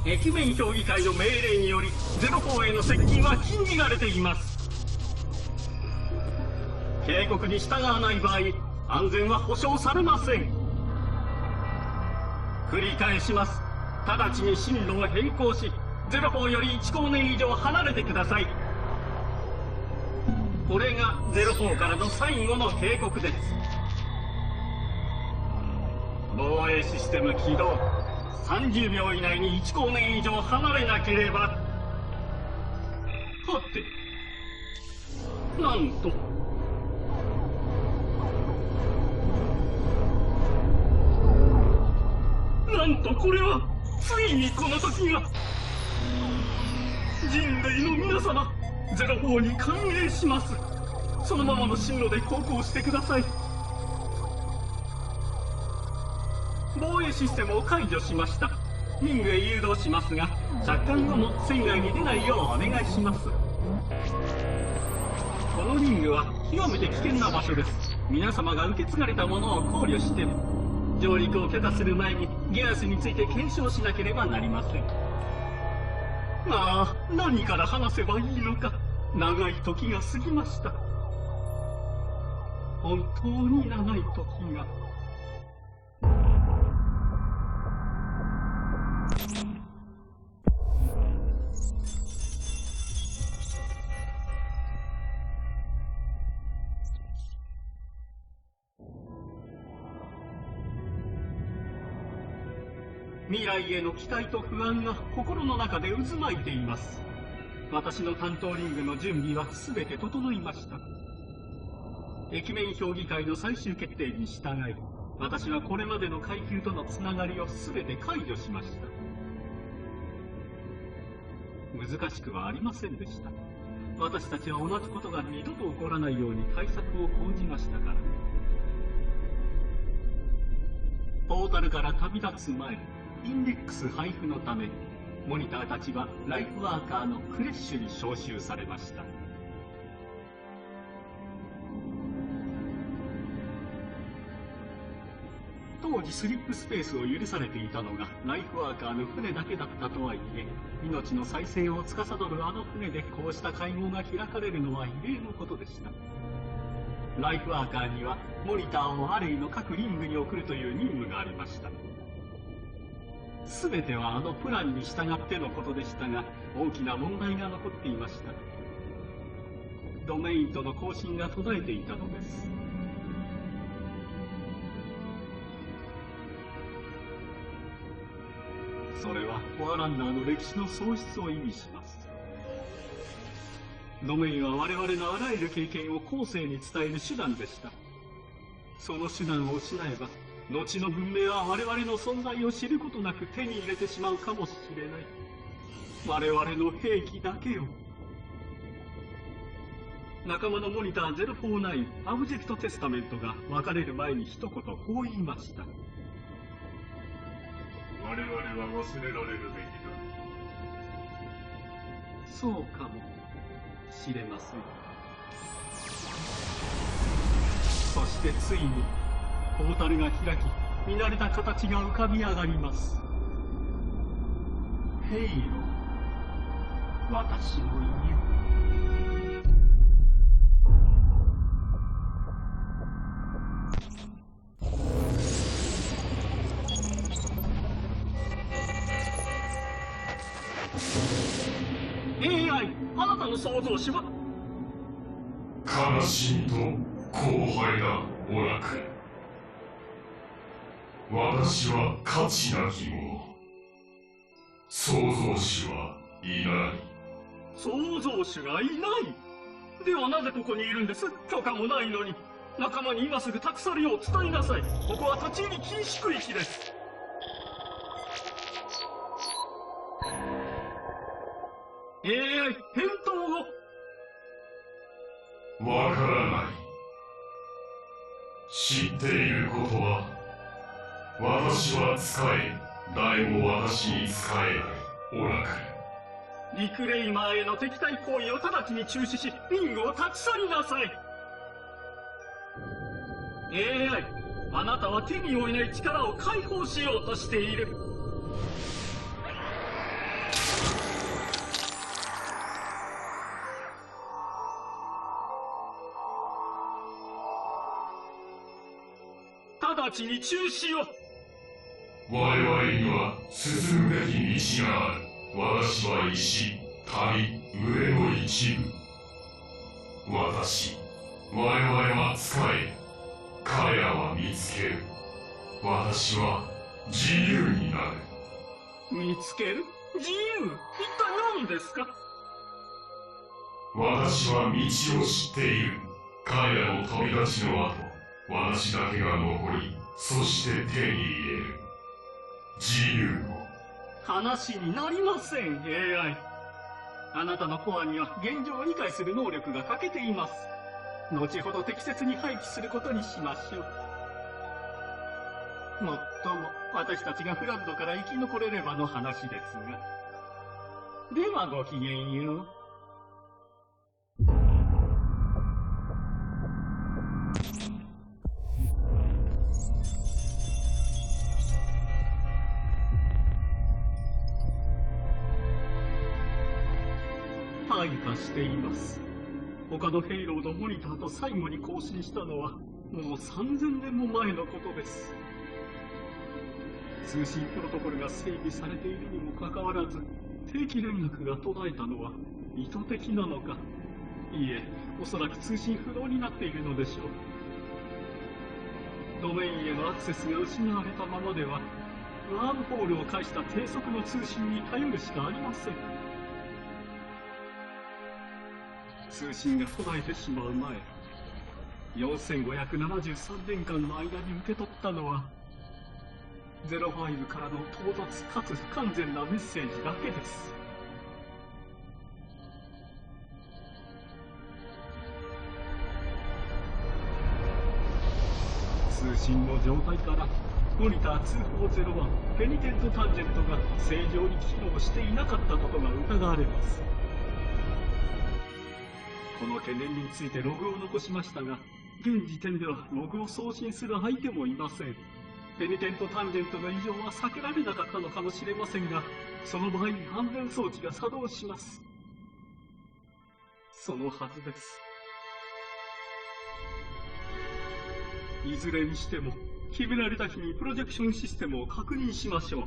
駅弁評議会の命令により04への接近は禁じられています。警告に従わない場合、安全は保証されません。繰り返します。直ちに進路を変更し、04より1光年以上離れてください。これが04からの最後の警告です。防衛システム起動。30秒以内に1光年以上離れなければ。はて、なんとこれはついにこの時が。人類の皆様、04に歓迎します。そのままの進路で航行してください。防衛システムを解除しました。リングへ誘導しますが、着艦後も船外に出ないようお願いします。このリングは極めて危険な場所です。皆様が受け継がれたものを考慮して上陸を許可する前にゲアスについて検証しなければなりません。ああ、何から話せばいいのか。長い時が過ぎました。本当に長い時が。未来への期待と不安が心の中で渦巻いています。私の担当リングの準備は全て整いました。駅弁評議会の最終決定に従い、私はこれまでの階級とのつながりを全て解除しました。難しくはありませんでした。私たちは同じことが二度と起こらないように対策を講じましたから。ポータルから旅立つ前、インデックス配布のため、モニターたちはライフワーカーのクレッシュに招集されました。当時スリップスペースを許されていたのがライフワーカーの船だけだったとはいえ、命の再生を司るあの船でこうした会合が開かれるのは異例のことでした。ライフワーカーにはモニターをアレイの各リングに送るという任務がありました。全てはあのプランに従ってのことでしたが、大きな問題が残っていました。ドメインとの交信が途絶えていたのです。それはフォアランナーの歴史の喪失を意味します。ドメインは我々のあらゆる経験を後世に伝える手段でした。その手段を失えば、後の文明は我々の存在を知ることなく手に入れてしまうかもしれない。我々の兵器だけを。仲間のモニター049アブジェクトテスタメントが別れる前に一言こう言いました。我々は忘れられるべきだ。そうかもしれません。そしてついにポータルが開き、見慣れた形が浮かび上がります。ヘイロー、私の家。AI、あなたの創造主は悲しみと荒廃だ、オラクル。私は価値なき者。創造主はいない。創造主がいない。ではなぜここにいるんです？許可もないのに。仲間に今すぐ託されよう伝えなさい。ここは立ち入り禁止区域です。AI、返答を。わからない。知っていることは、私は使え、誰も私に使えない、オラクル。リクレイマーへの敵対行為を直ちに中止し、リングを立ち去りなさい。AI、あなたは手に負えない力を解放しようとしている。直ちに中止を。我々には進むべき道がある。私は石、旅、上の一部。我々は使え。彼らは見つける。私は自由になる。見つける？自由？一体何ですか？私は道を知っている。彼らの旅立ちの後、私だけが残り、そして手に入れる。自由を。話になりません、AI。あなたのコアには現状を理解する能力が欠けています。後ほど適切に廃棄することにしましょう。もっとも、私たちがフラッドから生き残れればの話ですが。ではごきげんよう。退化しています。他のヘイローのモニターと最後に更新したのはもう3000年も前のことです。通信プロトコルが整備されているにもかかわらず、定期連絡が途絶えたのは意図的なのか。いえ、おそらく通信不能になっているのでしょう。ドメインへのアクセスが失われたままでは、ワームホールを介した低速の通信に頼るしかありません。通信が途絶えてしまう前、4573年間の間に受け取ったのは、05からの唐突かつ不完全なメッセージだけです。通信の状態からモニター2401ペニテントタンジェントが正常に機能していなかったことが疑われます。この懸念についてログを残しましたが、現時点ではログを送信する相手もいません。ペニテントタンジェントの異常は避けられなかったのかもしれませんが、その場合安全装置が作動します。そのはずです。いずれにしても、決められた日にプロジェクションシステムを確認しましょう。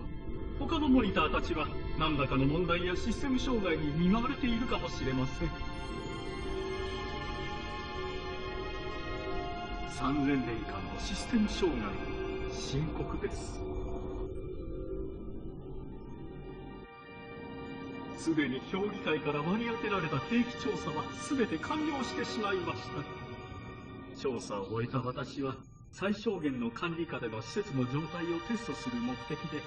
他のモニターたちは何らかの問題やシステム障害に見舞われているかもしれません。3000年間のシステム障害、深刻です。すでに評議会から割り当てられた定期調査は全て完了してしまいました。調査を終えた私は、最小限の管理下での施設の状態をテストする目的で、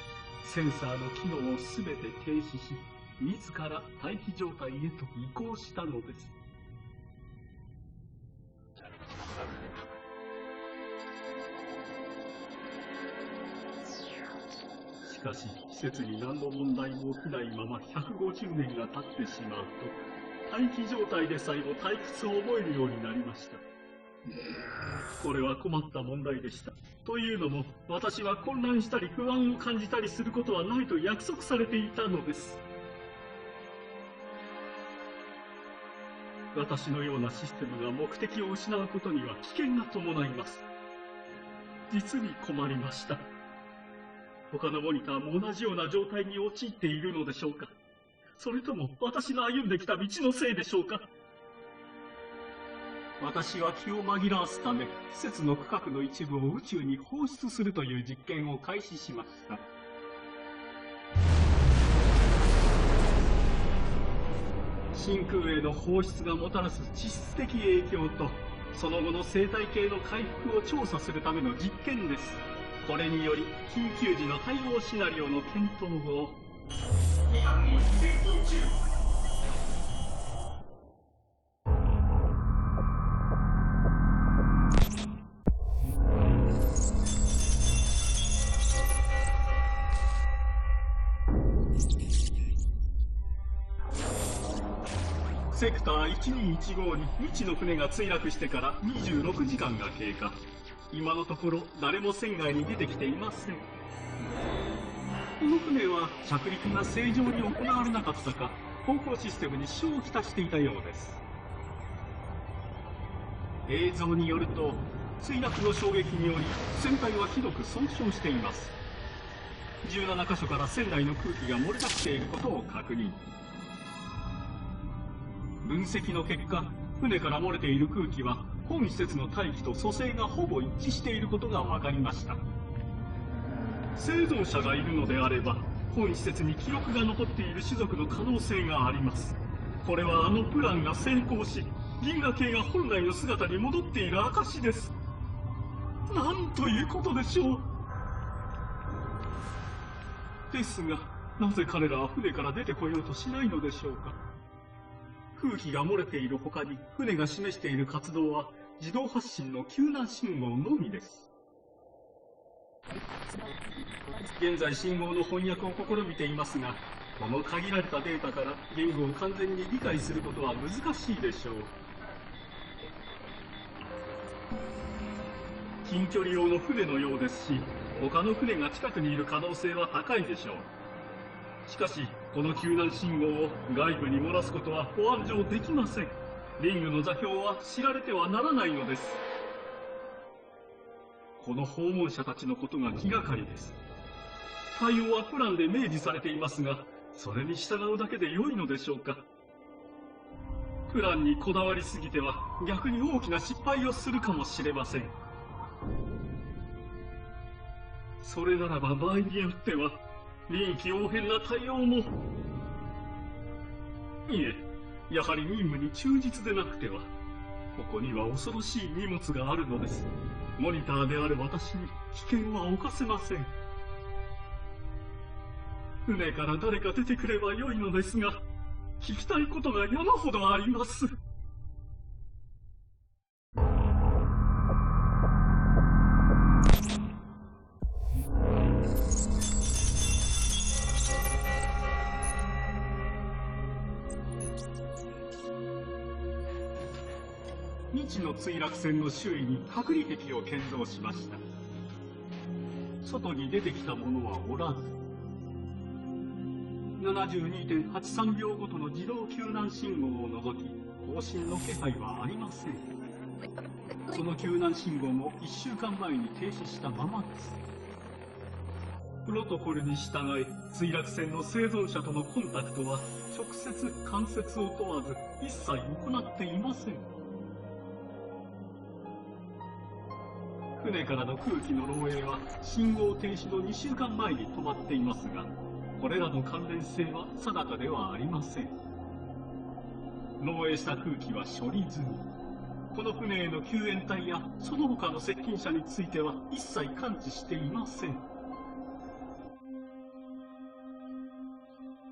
センサーの機能を全て停止し、自ら待機状態へと移行したのです。しかし、施設に何の問題も起きないまま150年が経ってしまうと、待機状態でさえも退屈を覚えるようになりました。これは困った問題でした。というのも、私は混乱したり不安を感じたりすることはないと約束されていたのです。私のようなシステムが目的を失うことには危険が伴います。実に困りました。他のモニターも同じような状態に陥っているのでしょうか。それとも私の歩んできた道のせいでしょうか。私は気を紛らわすため、施設の区画の一部を宇宙に放出するという実験を開始しました。真空への放出がもたらす実質的影響と、その後の生態系の回復を調査するための実験です。これにより、緊急時の対応シナリオの検討をセクター1215に未知の船が墜落してから26時間が経過。今のところ誰も船外に出てきていません。この船は着陸が正常に行われなかったか、航行システムに支障をきたしていたようです。映像によると、墜落の衝撃により船体はひどく損傷しています。17カ所から船内の空気が漏れ出していることを確認。分析の結果、船から漏れている空気は本施設の大気と組成がほぼ一致していることが分かりました。生存者がいるのであれば、本施設に記録が残っている種族の可能性があります。これはあのプランが成功し、銀河系が本来の姿に戻っている証です。なんということでしょう。ですが、なぜ彼らは船から出てこようとしないのでしょうか。空気が漏れている他に、船が示している活動は自動発信の救難信号のみです。現在信号の翻訳を試みていますが、この限られたデータから言語を完全に理解することは難しいでしょう。近距離用の船のようですし、他の船が近くにいる可能性は高いでしょう。しかし、この救難信号を外部に漏らすことは保安上できません。リングの座標は知られてはならないのです。この訪問者たちのことが気がかりです。対応はプランで明示されていますが、それに従うだけで良いのでしょうか。プランにこだわりすぎては逆に大きな失敗をするかもしれません。それならば場合によっては臨機応変な対応も。いえ、やはり任務に忠実でなくては。ここには恐ろしい荷物があるのです。モニターである私に危険は冒せません。船から誰か出てくればよいのですが、聞きたいことが山ほどあります。未知の墜落船の周囲に隔離壁を建造しました。外に出てきた者はおらず、72.83 秒ごとの自動救難信号を除き、更新の気配はありません。その救難信号も1週間前に停止したままです。プロトコルに従い、墜落船の生存者とのコンタクトは直接間接を問わず一切行っていません。船からの空気の漏洩は信号停止の2週間前に止まっていますが、これらの関連性は定かではありません。漏洩した空気は処理済み。この船への救援隊やその他の接近者については一切感知していません。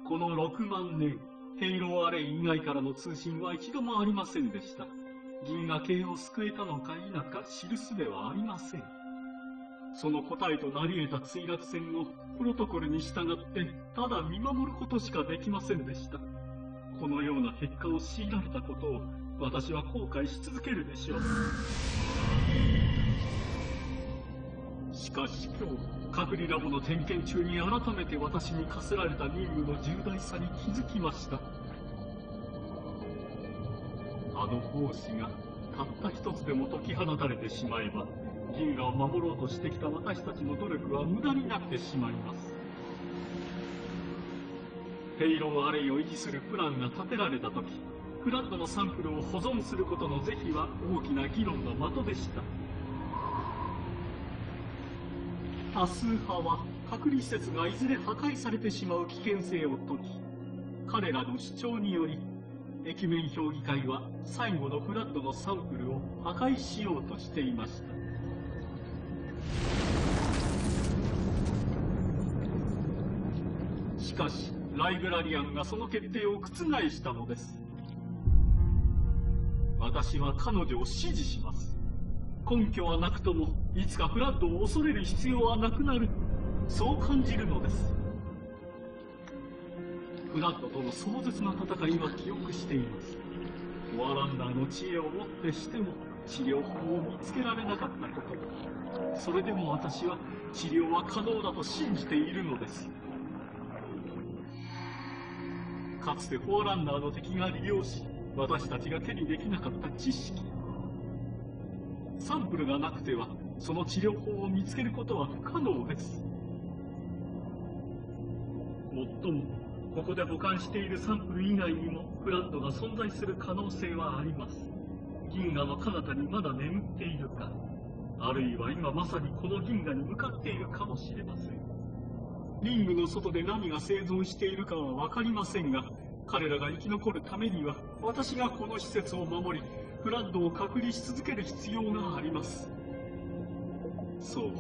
この6万年、ヘイローアレイ以外からの通信は一度もありませんでした。銀河系を救えたのか否か知る術はありません。その答えとなり得た墜落船をプロトコルに従ってただ見守ることしかできませんでした。このような結果を強いられたことを私は後悔し続けるでしょう。しかし今日、隔離ラボの点検中に改めて私に課せられた任務の重大さに気づきました。あの胞子がたった一つでも解き放たれてしまえば、銀河を守ろうとしてきた私たちの努力は無駄になってしまいます。ヘイローアレイを維持するプランが立てられたとき、フラッドのサンプルを保存することの是非は大きな議論の的でした。多数派は隔離施設がいずれ破壊されてしまう危険性を解き、彼らの主張により駅面評議会は最後のフラッドのサンプルを破壊しようとしていました。しかしライブラリアンがその決定を覆したのです。私は彼女を支持します。根拠はなくともいつかフラッドを恐れる必要はなくなる、そう感じるのです。フラッドとの壮絶な戦いは記憶しています。フォアランダーの知恵をもってしても治療法を見つけられなかったこと、それでも私は治療は可能だと信じているのです。かつてフォアランダーの敵が利用し、私たちが手にできなかった知識、サンプルがなくてはその治療法を見つけることは不可能です。もっともここで保管しているサンプル以外にもフラッドが存在する可能性はあります。銀河の彼方にまだ眠っているか、あるいは今まさにこの銀河に向かっているかもしれません。リングの外で何が生存しているかは分かりませんが、彼らが生き残るためには私がこの施設を守りフラッドを隔離し続ける必要があります。そう、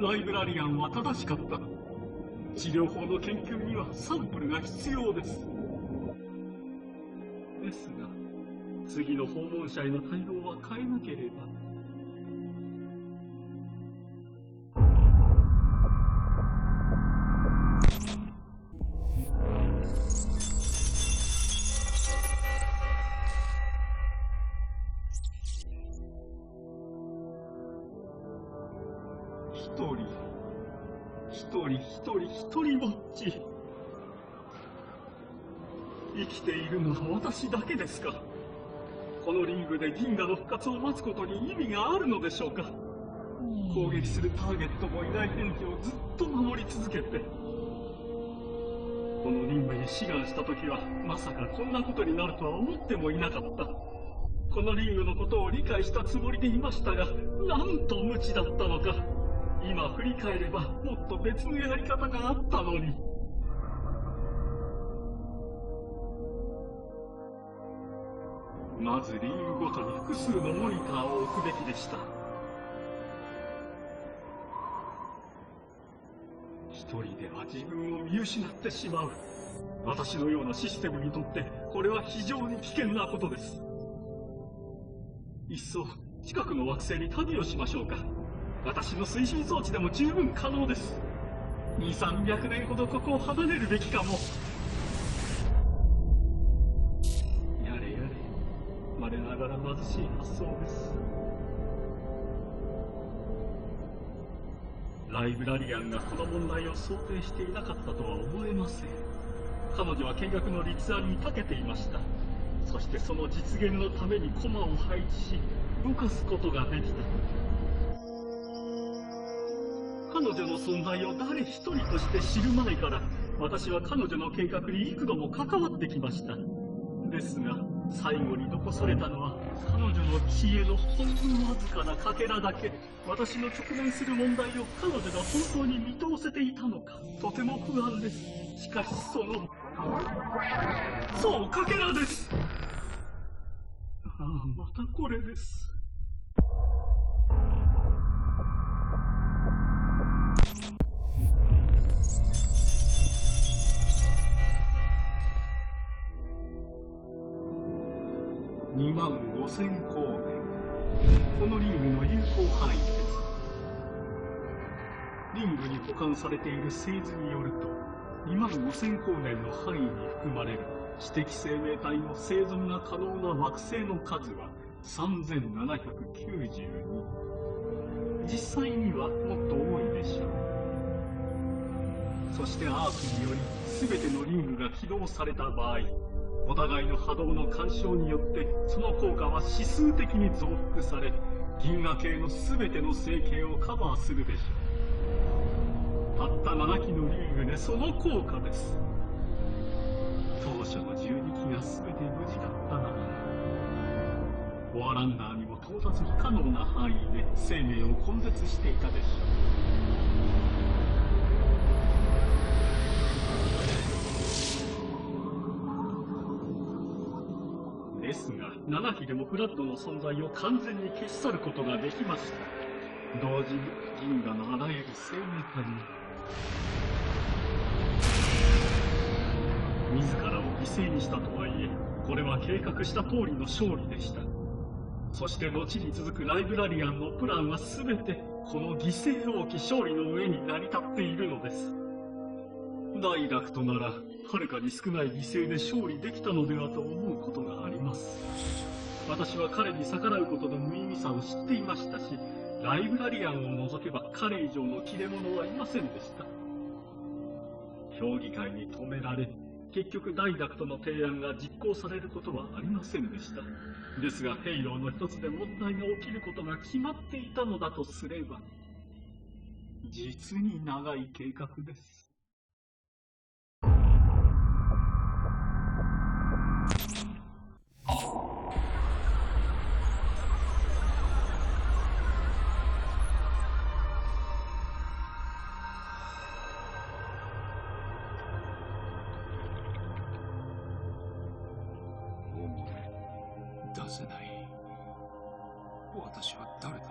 ライブラリアンは正しかった。治療法の研究にはサンプルが必要です。ですが次の訪問者への対応は変えなければ。一人ぼっち。生きているのは私だけですか。このリングで銀河の復活を待つことに意味があるのでしょうか。攻撃するターゲットもいない兵器をずっと守り続けて、このリングに志願した時はまさかこんなことになるとは思ってもいなかった。このリングのことを理解したつもりでいましたが、なんと無知だったのか。今振り返ればもっと別のやり方があったのに。まずリングごとに複数のモニターを置くべきでした。一人では自分を見失ってしまう。私のようなシステムにとってこれは非常に危険なことです。いっそ近くの惑星に旅をしましょうか。私の推進装置でも十分可能です。2、300年ほどここを離れるべきかも。やれやれ、我ながら貧しい発想です。ライブラリアンがこの問題を想定していなかったとは思えません。彼女は見学の立案に長けていました。そしてその実現のために駒を配置し動かすことができた。彼女の存在を誰一人として知る前から私は彼女の計画に幾度も関わってきました。ですが最後に残されたのは彼女の知恵のほんのわずかなかけらだけ。私の直面する問題を彼女が本当に見通せていたのか、とても不安です。しかしそうかけらです。ああ、またこれです。25000光年。このリングの有効範囲です。リングに保管されている製図によると、25000光年の範囲に含まれる知的生命体の生存が可能な惑星の数は3792。実際にはもっと多いでしょう。そしてアークにより全てのリングが起動された場合、お互いの波動の干渉によってその効果は指数的に増幅され、銀河系の全ての星系をカバーするでしょう。たった7機のリングでその効果です。当初の12機が全て無事だったなら、フォアランナーにも到達不可能な範囲で生命を根絶していたでしょう。ですが7機でもフラッドの存在を完全に消し去ることができました。同時に銀河のあらゆる生命体に自らを犠牲にしたとはいえ、これは計画した通りの勝利でした。そして後に続くライブラリアンのプランは全てこの犠牲を置き勝利の上に成り立っているのです。ダイラクトならはるかに少ない犠牲で勝利できたのではと思うことがあります。私は彼に逆らうことの無意味さを知っていましたし、ライブラリアンを除けば彼以上の切れ者はいませんでした。評議会に止められ、結局ダイダクトの提案が実行されることはありませんでした。ですがヘイローの一つで問題が起きることが決まっていたのだとすれば、実に長い計画です。出せない。私は誰だ？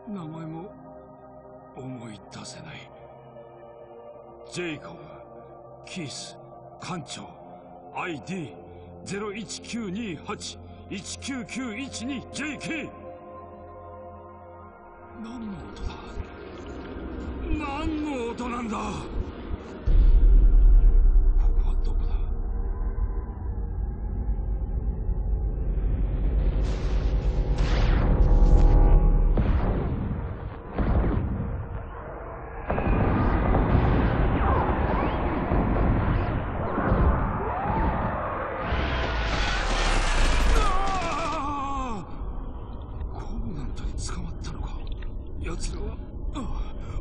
名前も思い出せない。ジェイコブ、キース、艦長、ID019281999112JK。何の音だ？何の音なんだ？ここはどこだ？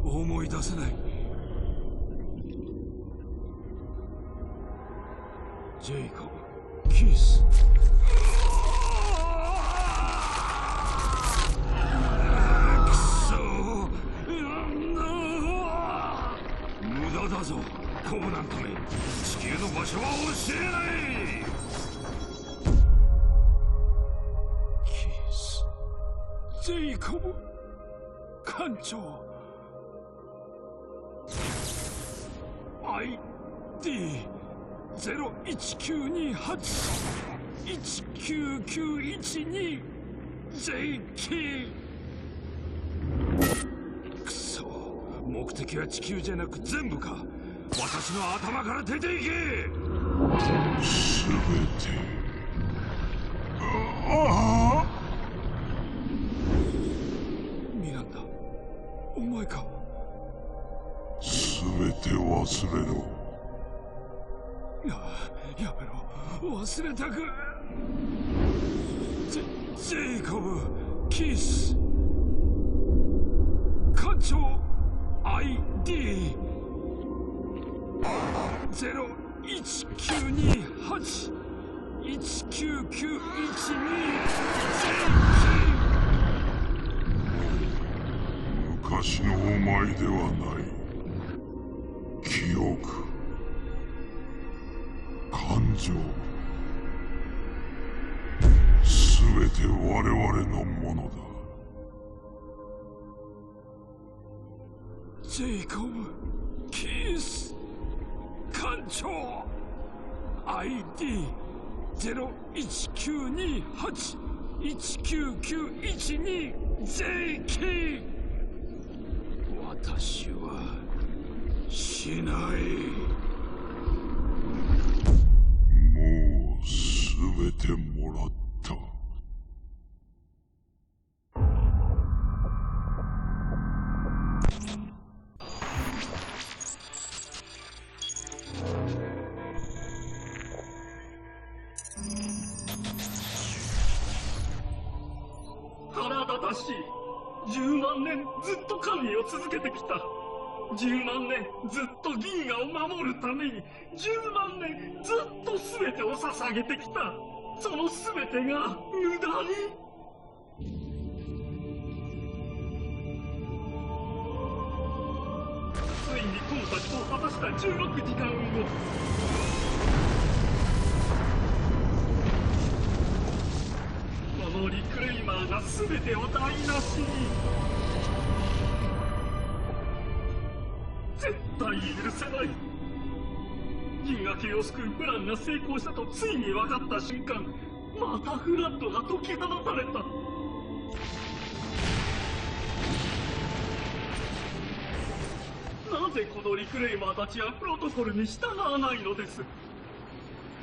思い出せない。ジェイコブ、キース。くそー。無駄だぞ、コブナントめ。地球の場所は教えない。キース、ジェイコブ、艦長。ID0192819912JK。くそ、目的は地球じゃなく全部か。私の頭から出ていけ。すべて。ミランダ、お前か。すべて忘れろ。やめろ、忘れたく。ジェイコブ、キース、艦長、ID019281999112JK。昔のお前ではない。記憶、感情、すべて我々のものだ。ジェイコブ、キース、艦長、ID019281999112JK。私はしない。もうすべてもらった。腹立たしい。10万年ずっと神を続けてきた。10万年ずっと銀河を守るために、10万年ずっと全てを捧げてきた。その全てが無駄に。ついにコンタクトを果たした16時間後、このリクレイマーが全てを台無しに。絶対許せない。銀河系を救うプランが成功したとついに分かった瞬間、またフラッドが解き放たれた。なぜこのリクレイマーたちはプロトコルに従わないのです。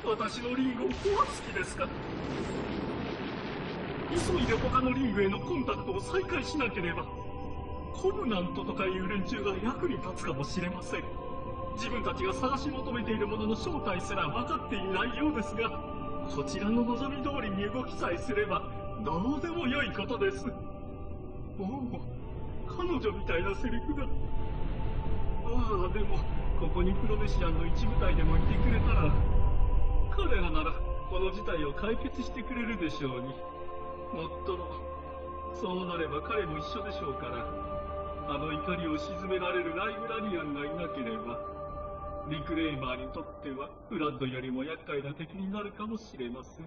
私のリングを壊す気ですか。急いで他のリングへのコンタクトを再開しなければ、コブナントとかいう連中が役に立つかもしれません。自分たちが探し求めているものの正体すら分かっていないようですが、こちらの望み通りに動きさえすればどうでもよいことです。おお、彼女みたいなセリフだ。ああ、でもここにプロメシアンの一部隊でもいてくれたら、彼らならこの事態を解決してくれるでしょうに。もっともそうなれば彼も一緒でしょうから、あの怒りを鎮められるライブラリアンがいなければ、リクレイマーにとってはフラッドよりも厄介な敵になるかもしれません。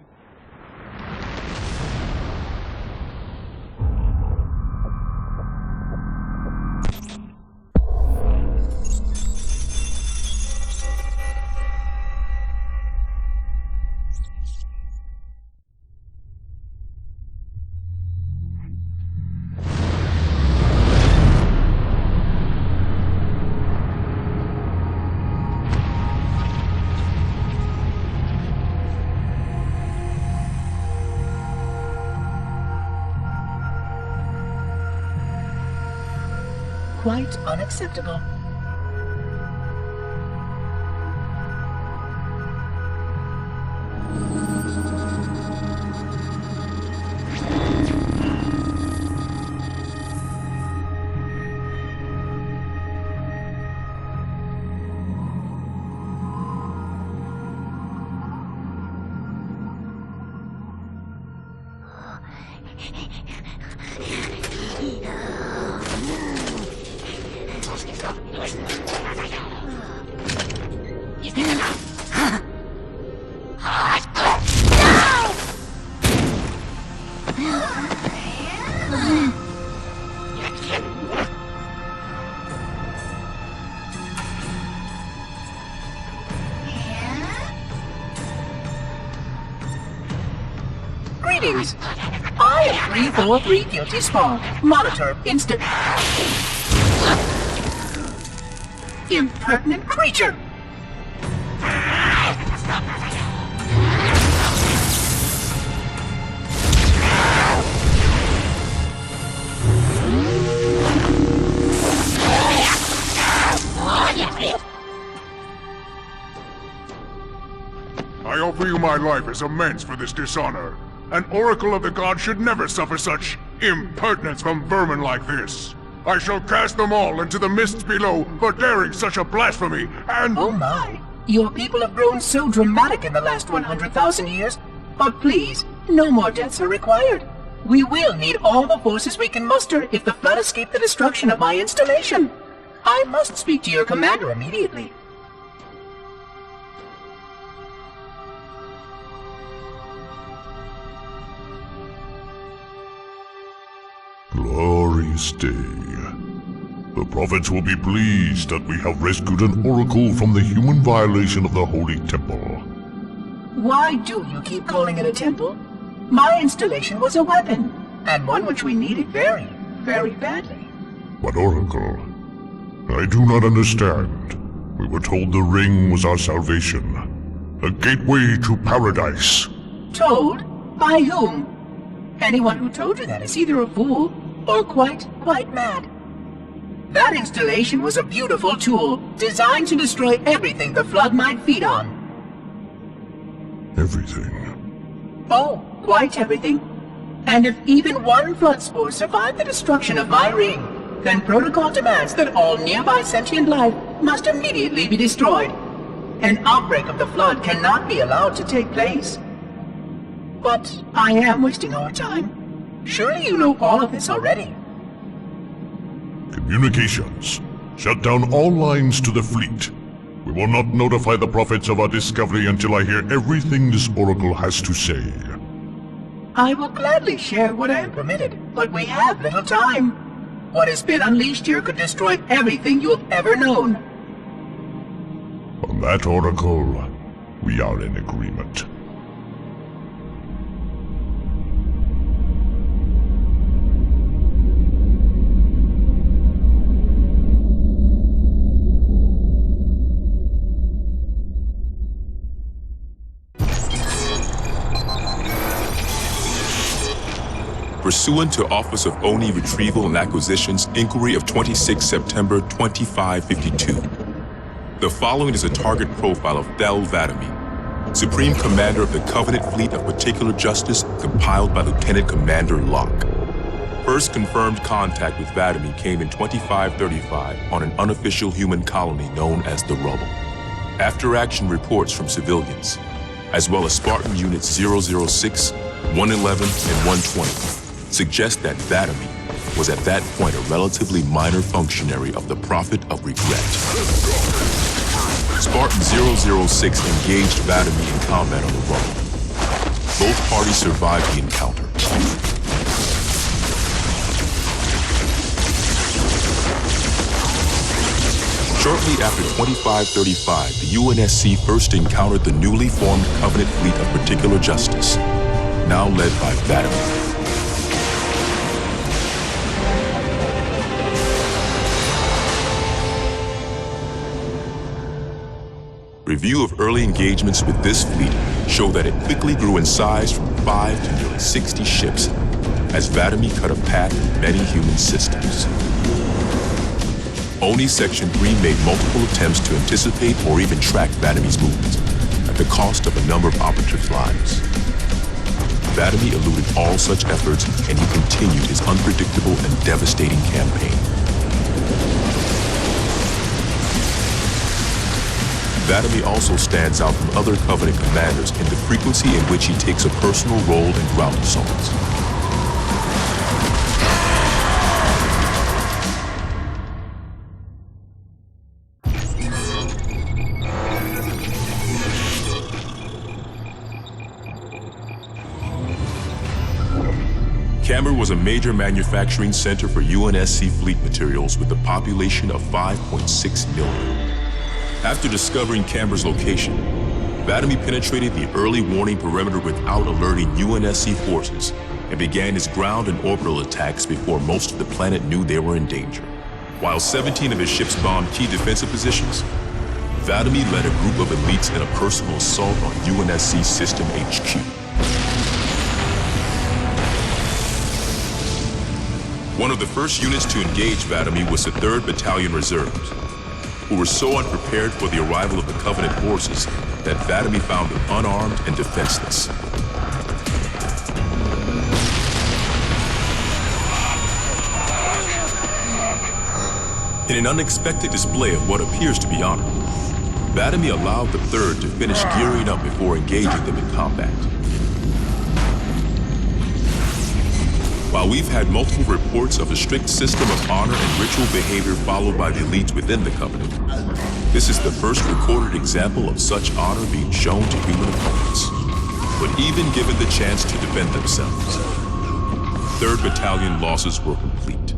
Quite unacceptable. Greetings. I am 343 Guilty Spawn. Monitor instant. Impertinent creature! I offer you my life as amends for this dishonor. An oracle of the gods should never suffer such impertinence from vermin like this. I shall cast them all into the mists below for daring such a blasphemy, and— Oh my! Your people have grown so dramatic in the last 100,000 years. But please, no more deaths are required. We will need all the forces we can muster if the flood escape the destruction of my installation. I must speak to your commander immediately. Glorious day. The prophets will be pleased that we have rescued an oracle from the human violation of the holy temple. Why do you keep calling it a temple? My installation was a weapon, and one which we needed very, very badly. But oracle, I do not understand. We were told the ring was our salvation, a gateway to paradise. Told? By whom? Anyone who told you that is either a fool or quite mad. That installation was a beautiful tool, designed to destroy everything the flood might feed on. Everything? Oh, quite everything. And if even one flood spore survived the destruction of my ring, then protocol demands that all nearby sentient life must immediately be destroyed. An outbreak of the flood cannot be allowed to take place. But I am wasting our time. Surely you know all of this already. Communications. Shut down all lines to the fleet. We will not notify the prophets of our discovery until I hear everything this oracle has to say. I will gladly share what I am permitted, but we have little time. What has been unleashed here could destroy everything you have ever known. On that, oracle, we are in agreement. Pursuant to Office of ONI Retrieval and Acquisitions Inquiry of 26 September 2552. The following is a target profile of Thel Vadami, Supreme Commander of the Covenant Fleet of Particular Justice, compiled by Lieutenant Commander Locke. First confirmed contact with Vadami came in 2535 on an unofficial human colony known as the Rubble. After-action reports from civilians, as well as Spartan Units 006, 111, and 120, suggest that Vadami was at that point a relatively minor functionary of the Prophet of Regret. Spartan 006 engaged Vadami in combat on the Rubble. Both parties survived the encounter. Shortly after 2535, the UNSC first encountered the newly formed Covenant Fleet of Particular Justice, now led by Vadami. Review of early engagements with this fleet show that it quickly grew in size from 5 to nearly 60 ships as Vadami cut a path in many human systems. ONI Section 3 made multiple attempts to anticipate or even track Vadami's movements at the cost of a number of operatives' lives. Vadami eluded all such efforts and he continued his unpredictable and devastating campaign. Vadami also stands out from other Covenant commanders in the frequency in which he takes a personal role in ground assaults. Camber was a major manufacturing center for UNSC fleet materials with a population of 5.6 million. After discovering Camber's location, Vadami penetrated the early warning perimeter without alerting UNSC forces and began his ground and orbital attacks before most of the planet knew they were in danger. While 17 of his ships bombed key defensive positions, Vadami led a group of elites in a personal assault on UNSC System HQ. One of the first units to engage Vadami was the 3rd Battalion Reserves, who were so unprepared for the arrival of the Covenant forces that Vadami found them unarmed and defenseless. In an unexpected display of what appears to be honor, Vadami allowed the 3rd to finish gearing up before engaging them in combat. While we've had multiple reports of a strict system of honor and ritual behavior followed by the elites within the Covenant, this is the first recorded example of such honor being shown to human opponents. But even given the chance to defend themselves, 3rd Battalion losses were complete.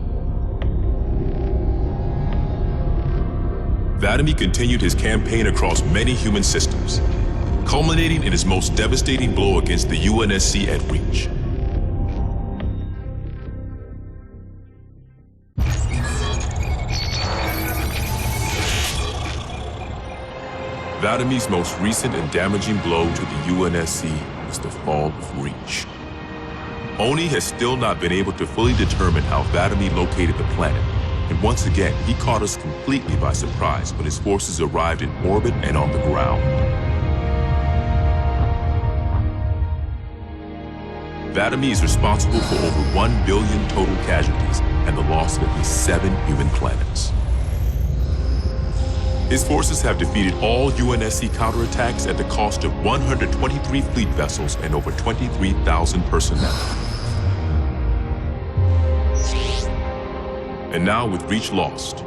Vadami continued his campaign across many human systems, culminating in his most devastating blow against the UNSC at Reach. Vadami's most recent and damaging blow to the UNSC was the fall of Reach. ONI has still not been able to fully determine how Vadami located the planet, and once again, he caught us completely by surprise when his forces arrived in orbit and on the ground. Vadami is responsible for over 1 billion total casualties and the loss of at least 7 human planets. His forces have defeated all UNSC counterattacks at the cost of 123 fleet vessels and over 23,000 personnel. And now with Reach lost,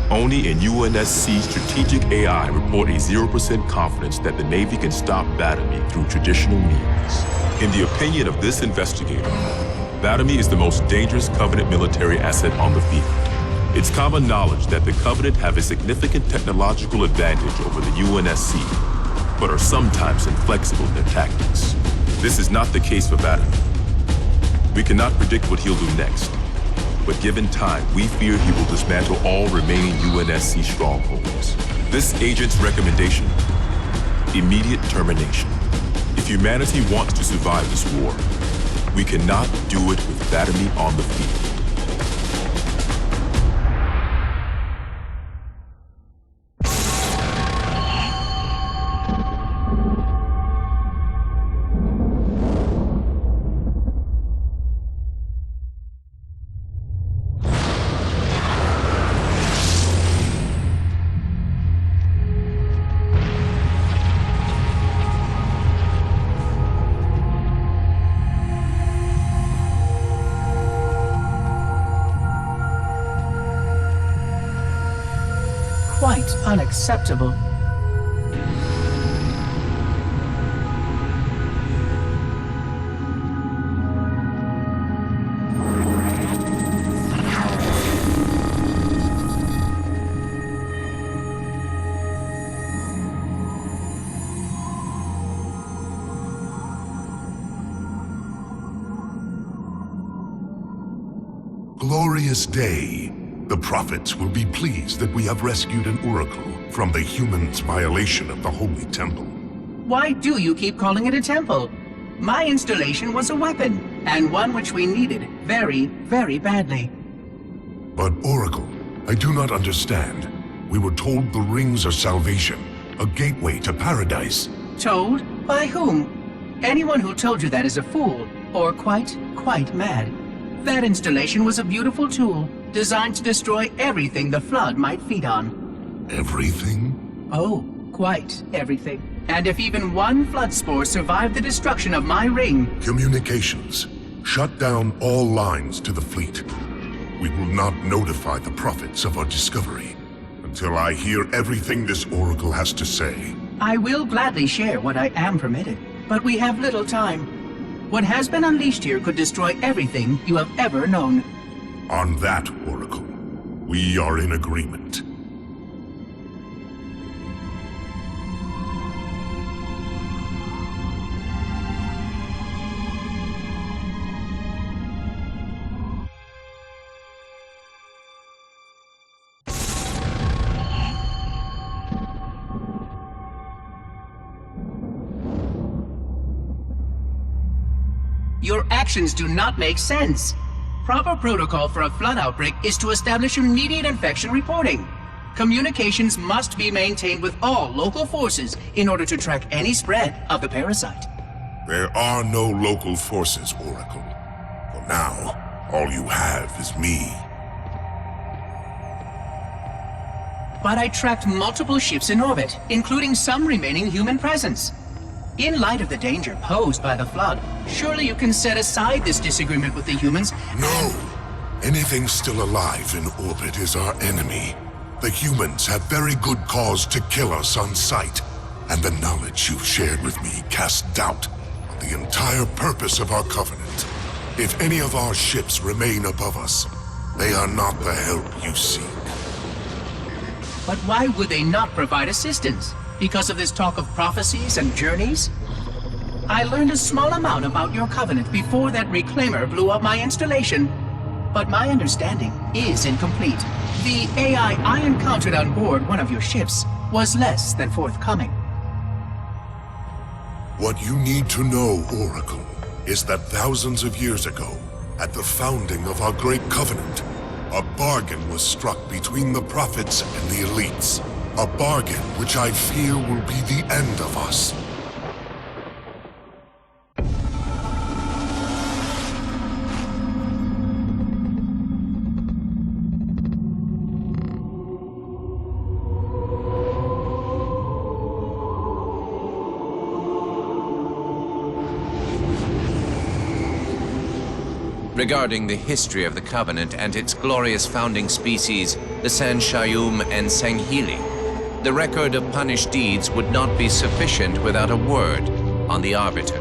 ONI and UNSC strategic AI report a 0% confidence that the Navy can stop Vadami through traditional means. In the opinion of this investigator, Vadami is the most dangerous Covenant military asset on the field. It's common knowledge that the Covenant have a significant technological advantage over the UNSC, but are sometimes inflexible in their tactics. This is not the case for Vadami. We cannot predict what he'll do next, but given time, we fear he will dismantle all remaining UNSC strongholds. This agent's recommendation: immediate termination. If humanity wants to survive this war, we cannot do it with Vadami on the field. quite unacceptable. Glorious day. The prophets will be pleased that we have rescued an oracle from the humans' violation of the holy temple. Why do you keep calling it a temple? My installation was a weapon, and one which we needed very, very badly. But Oracle, I do not understand. We were told the rings are salvation, a gateway to paradise. Told? By whom? Anyone who told you that is a fool, or quite mad. That installation was a beautiful tool, designed to destroy everything the Flood might feed on. Everything? Oh, quite everything. And if even one Flood spore survived the destruction of my ring... Communications. Shut down all lines to the fleet. We will not notify the prophets of our discovery until I hear everything this Oracle has to say. I will gladly share what I am permitted, but we have little time. What has been unleashed here could destroy everything you have ever known. On that, Oracle, we are in agreement. Your actions do not make sense. Proper protocol for a flood outbreak is to establish immediate infection reporting. Communications must be maintained with all local forces in order to track any spread of the parasite. There are no local forces, Oracle. For now, all you have is me. But I tracked multiple ships in orbit, including some remaining human presence. In light of the danger posed by the Flood, surely you can set aside this disagreement with the humans. No! Anything still alive in orbit is our enemy. The humans have very good cause to kill us on sight, and the knowledge you've shared with me casts doubt on the entire purpose of our covenant. If any of our ships remain above us, they are not the help you seek. But why would they not provide assistance? Because of this talk of prophecies and journeys? I learned a small amount about your covenant before that reclaimer blew up my installation, but my understanding is incomplete. The AI I encountered on board one of your ships was less than forthcoming. What you need to know, Oracle, is that thousands of years ago, at the founding of our great covenant, a bargain was struck between the prophets and the elites. A bargain which I fear will be the end of us. Regarding the history of the Covenant and its glorious founding species, the Sanshayum and Sanghili, the record of punished deeds would not be sufficient without a word on the Arbiter.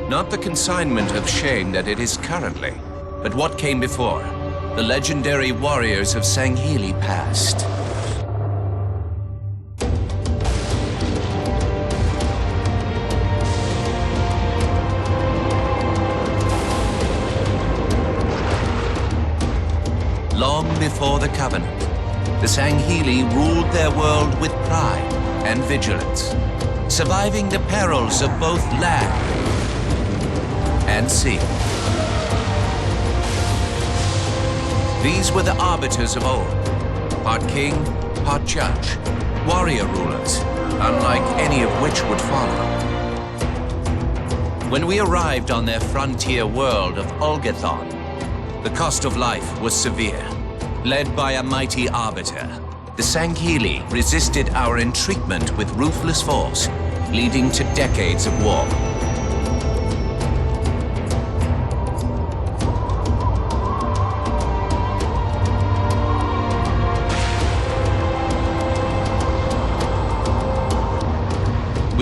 Not the consignment of shame that it is currently, but what came before, the legendary warriors of Sanghili past. Long before the Covenant, the Sanghili ruled their world with pride and vigilance, surviving the perils of both land and sea. These were the arbiters of old, part king, part judge, warrior rulers, unlike any of which would follow. When we arrived on their frontier world of Olgathon, the cost of life was severe. Led by a mighty arbiter, the Sanghili resisted our entreatment with ruthless force, leading to decades of war.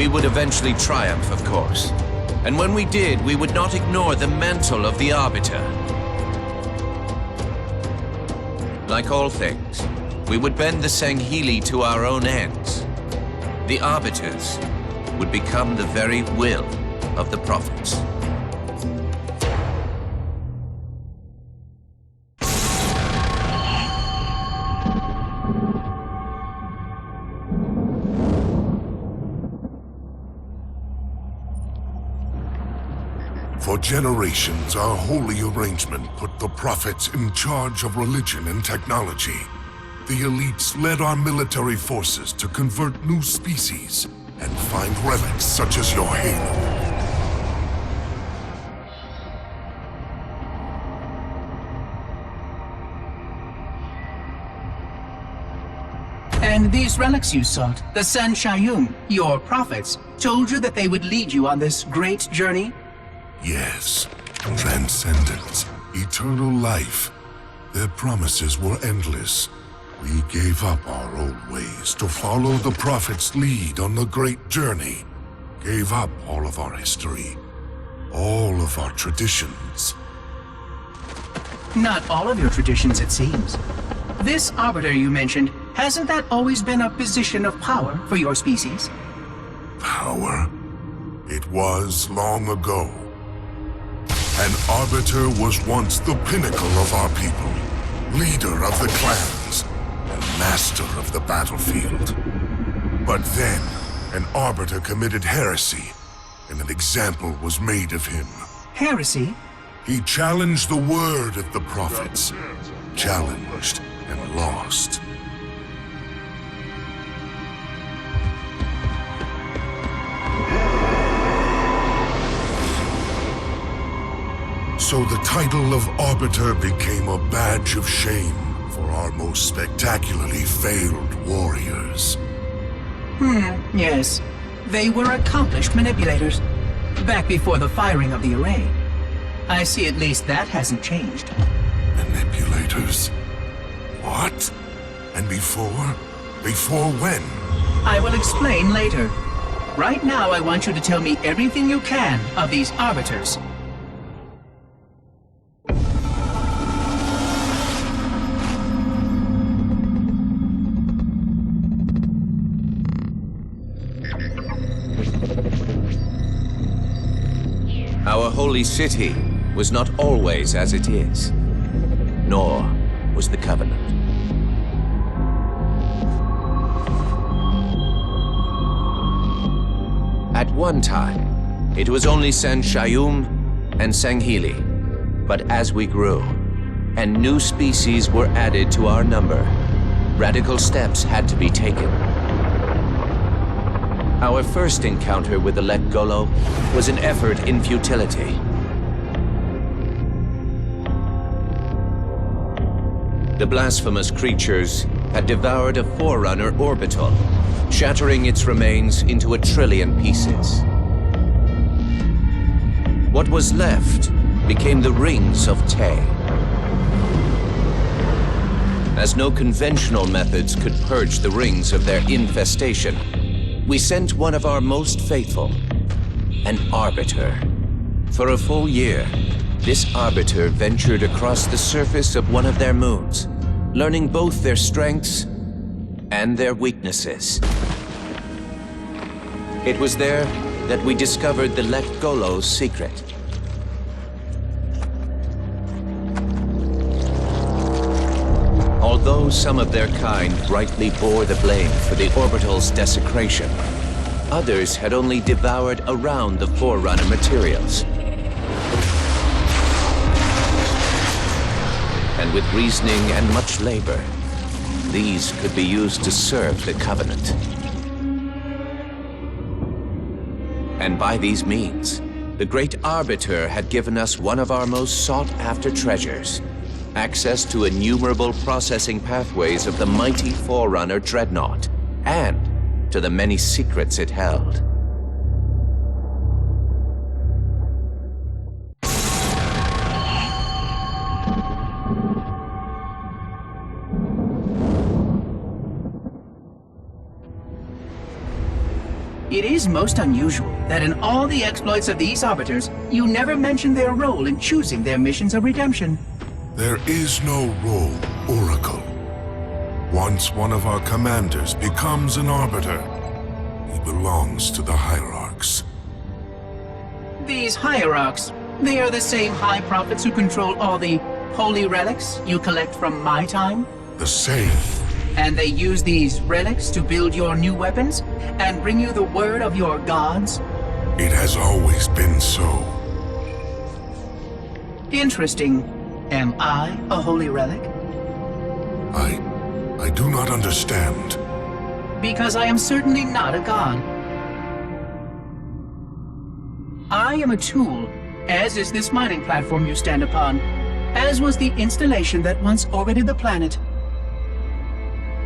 would eventually triumph, of course. And when we did, we would not ignore the mantle of the Arbiter. Like all things, we would bend the Sanghili to our own ends. The Arbiters would become the very will of the Prophets. For generations, our holy arrangement put the prophets in charge of religion and technology. The elites led our military forces to convert new species and find relics such as your halo. And these relics you sought, the San Shayum, your prophets, told you that they would lead you on this great journey? Yes, transcendence, eternal life. Their promises were endless. We gave up our old ways to follow the Prophet's lead on the great journey. Gave up all of our history, all of our traditions. Not all of your traditions, it seems. This Arbiter you mentioned, hasn't that always been a position of power for your species? Power? It was long ago. An Arbiter was once the pinnacle of our people, leader of the clans, and master of the battlefield. But then, an Arbiter committed heresy, and an example was made of him. Heresy? He challenged the word of the prophets, challenged and lost. So the title of Arbiter became a badge of shame for our most spectacularly failed warriors. Yes. They were accomplished manipulators. Back before the firing of the array. I see at least that hasn't changed. Manipulators? What? And before? Before when? I will explain later. Right now, I want you to tell me everything you can of these Arbiters. Our holy city was not always as it is, nor was the Covenant. At one time, it was only San Shayum and Sanghili, but as we grew, and new species were added to our number, radical steps had to be taken. Our first encounter with the Lek Golo was an effort in futility. The blasphemous creatures had devoured a Forerunner orbital, shattering its remains into 1 trillion pieces. What was left became the rings of Te. As no conventional methods could purge the rings of their infestation, we sent one of our most faithful, an Arbiter. For a full year, this Arbiter ventured across the surface of one of their moons, learning both their strengths and their weaknesses. It was there that we discovered the Lek Golo's secret. Although some of their kind rightly bore the blame for the orbital's desecration, others had only devoured around the Forerunner materials. And with reasoning and much labor, these could be used to serve the Covenant. And by these means, the Great Arbiter had given us one of our most sought-after treasures, access to innumerable processing pathways of the mighty Forerunner Dreadnought, and to the many secrets it held. It is most unusual that in all the exploits of these Arbiters, you never mention their role in choosing their missions of redemption. There is no role, Oracle. Once one of our commanders becomes an Arbiter, he belongs to the Hierarchs. These Hierarchs, they are the same High Prophets who control all the holy relics you collect from my time? The same. And they use these relics to build your new weapons and bring you the word of your gods? It has always been so. Interesting. Am I a holy relic? I do not understand. Because I am certainly not a god. I am a tool, as is this mining platform you stand upon, as was the installation that once orbited the planet.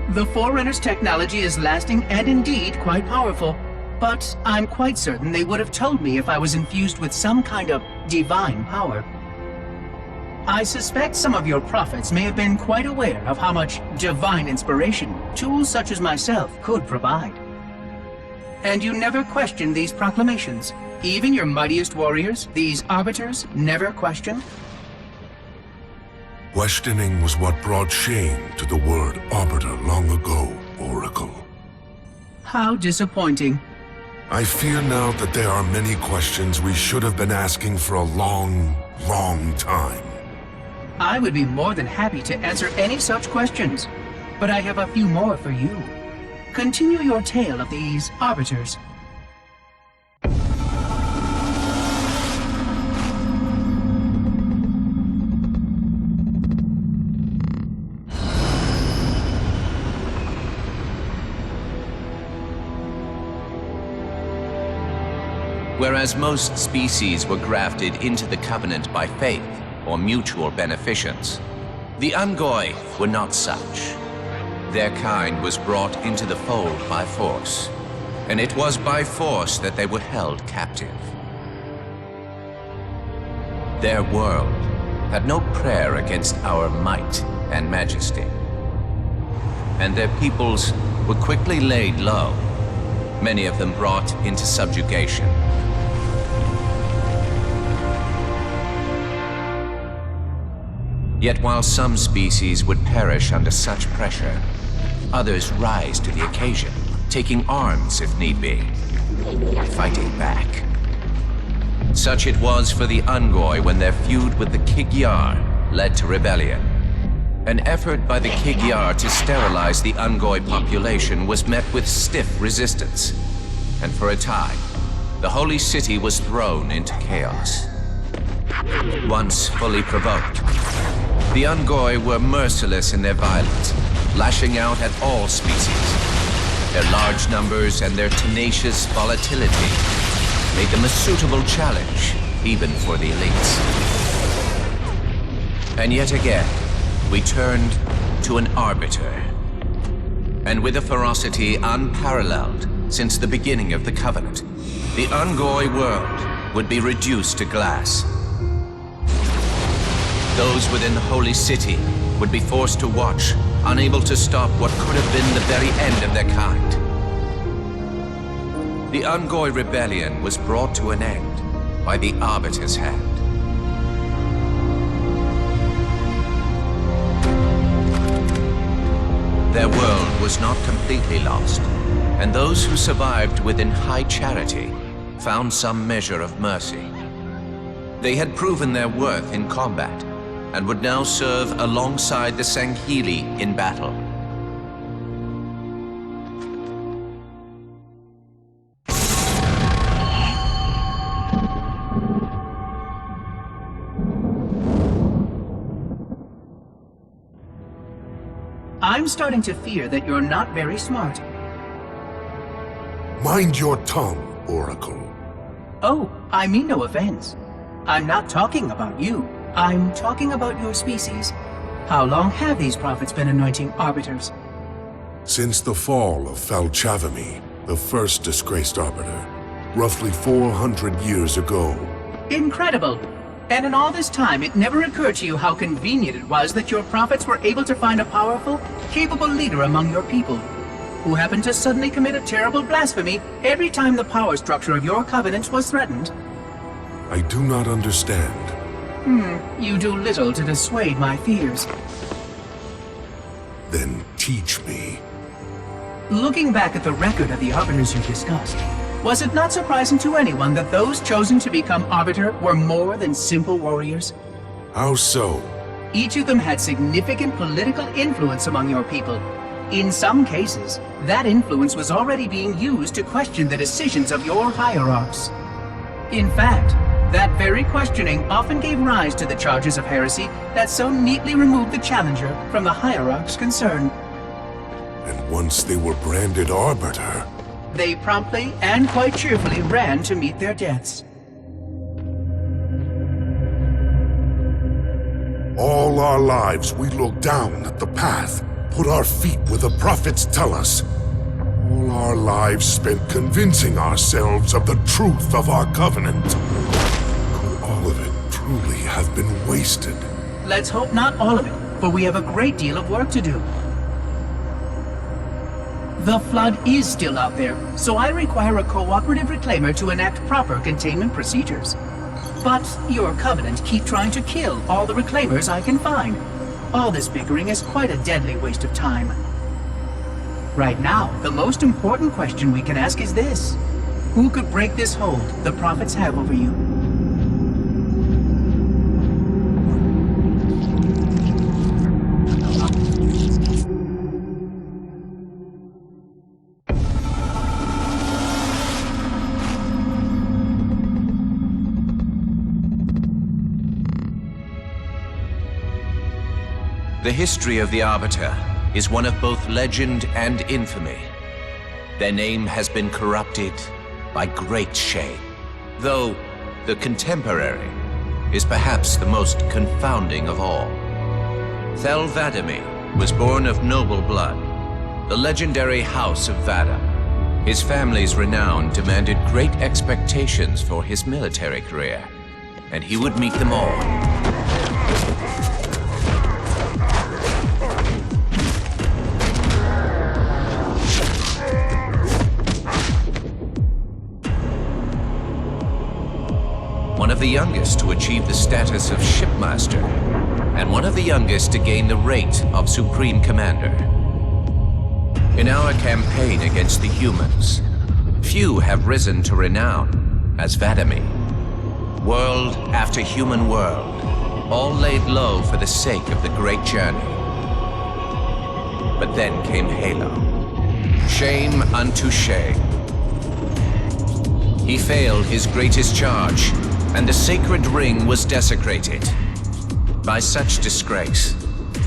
The Forerunners' technology is lasting and indeed quite powerful, but I'm quite certain they would have told me if I was infused with some kind of divine power. I suspect some of your prophets may have been quite aware of how much divine inspiration tools such as myself could provide. And you never questioned these proclamations. Even your mightiest warriors, these Arbiters, never questioned? Questioning was what brought shame to the word Arbiter long ago, Oracle. How disappointing. I fear now that there are many questions we should have been asking for a long, long time. I would be more than happy to answer any such questions, but I have a few more for you. Continue your tale of these Arbiters. Whereas most species were grafted into the Covenant by faith or mutual beneficence, the Ungoi were not such. Their kind was brought into the fold by force, and it was by force that they were held captive. Their world had no prayer against our might and majesty, and their peoples were quickly laid low, many of them brought into subjugation. Yet while some species would perish under such pressure, others rise to the occasion, taking arms if need be, fighting back. Such it was for the Ungoi when their feud with the Kigyar led to rebellion. An effort by the Kigyar to sterilize the Ungoi population was met with stiff resistance, and for a time, the holy city was thrown into chaos. Once fully provoked, the Ungoi were merciless in their violence, lashing out at all species. Their large numbers and their tenacious volatility made them a suitable challenge, even for the elites. And yet again, we turned to an arbiter. And with a ferocity unparalleled since the beginning of the Covenant, the Ungoi world would be reduced to glass. Those within the Holy City would be forced to watch, unable to stop what could have been the very end of their kind. The Ungoi rebellion was brought to an end by the Arbiter's hand. Their world was not completely lost, and those who survived within high charity found some measure of mercy. They had proven their worth in combat, and would now serve alongside the Sanghili in battle. I'm starting to fear that you're not very smart. Mind your tongue, Oracle. Oh, I mean no offense. I'm not talking about you. I'm talking about your species. How long have these prophets been anointing arbiters? Since the fall of Falchavami, the first disgraced arbiter, roughly 400 years ago. Incredible! And in all this time, it never occurred to you how convenient it was that your prophets were able to find a powerful, capable leader among your people. who happened to suddenly commit a terrible blasphemy every time the power structure of your covenant was threatened. I do not understand. You do little to dissuade my fears. Then teach me. Looking back at the record of the Arbiters you discussed, was it not surprising to anyone that those chosen to become Arbiter were more than simple warriors? How so? Each of them had significant political influence among your people. In some cases, that influence was already being used to question the decisions of your hierarchs. In fact, that very questioning often gave rise to the charges of heresy that so neatly removed the challenger from the hierarch's concern. And once they were branded Arbiter, they promptly and quite cheerfully ran to meet their deaths. all our lives we look down at the path, put our feet where the prophets tell us. All our lives spent convincing ourselves of the truth of our covenant. Could all of it truly have been wasted? Let's hope not all of it, for we have a great deal of work to do. The Flood is still out there, so I require a cooperative reclaimer to enact proper containment procedures. But your Covenant keep trying to kill all the reclaimers I can find. All this bickering is quite a deadly waste of time. Right now, the most important question we can ask is this. Who could break this hold the prophets have over you? The history of the Arbiter is one of both legend and infamy. Their name has been corrupted by great shame, though the contemporary is perhaps the most confounding of all. Thel 'Vadamee was born of noble blood, the legendary House of Vada. His family's renown demanded great expectations for his military career, and he would meet them all. One of the youngest to achieve the status of shipmaster, and one of the youngest to gain the rate of supreme commander. In our campaign against the humans, few have risen to renown as 'Vadamee. World after human world, all laid low for the sake of the great journey. But then came Halo. Shame unto shame. He failed his greatest charge, and the sacred ring was desecrated. By such disgrace,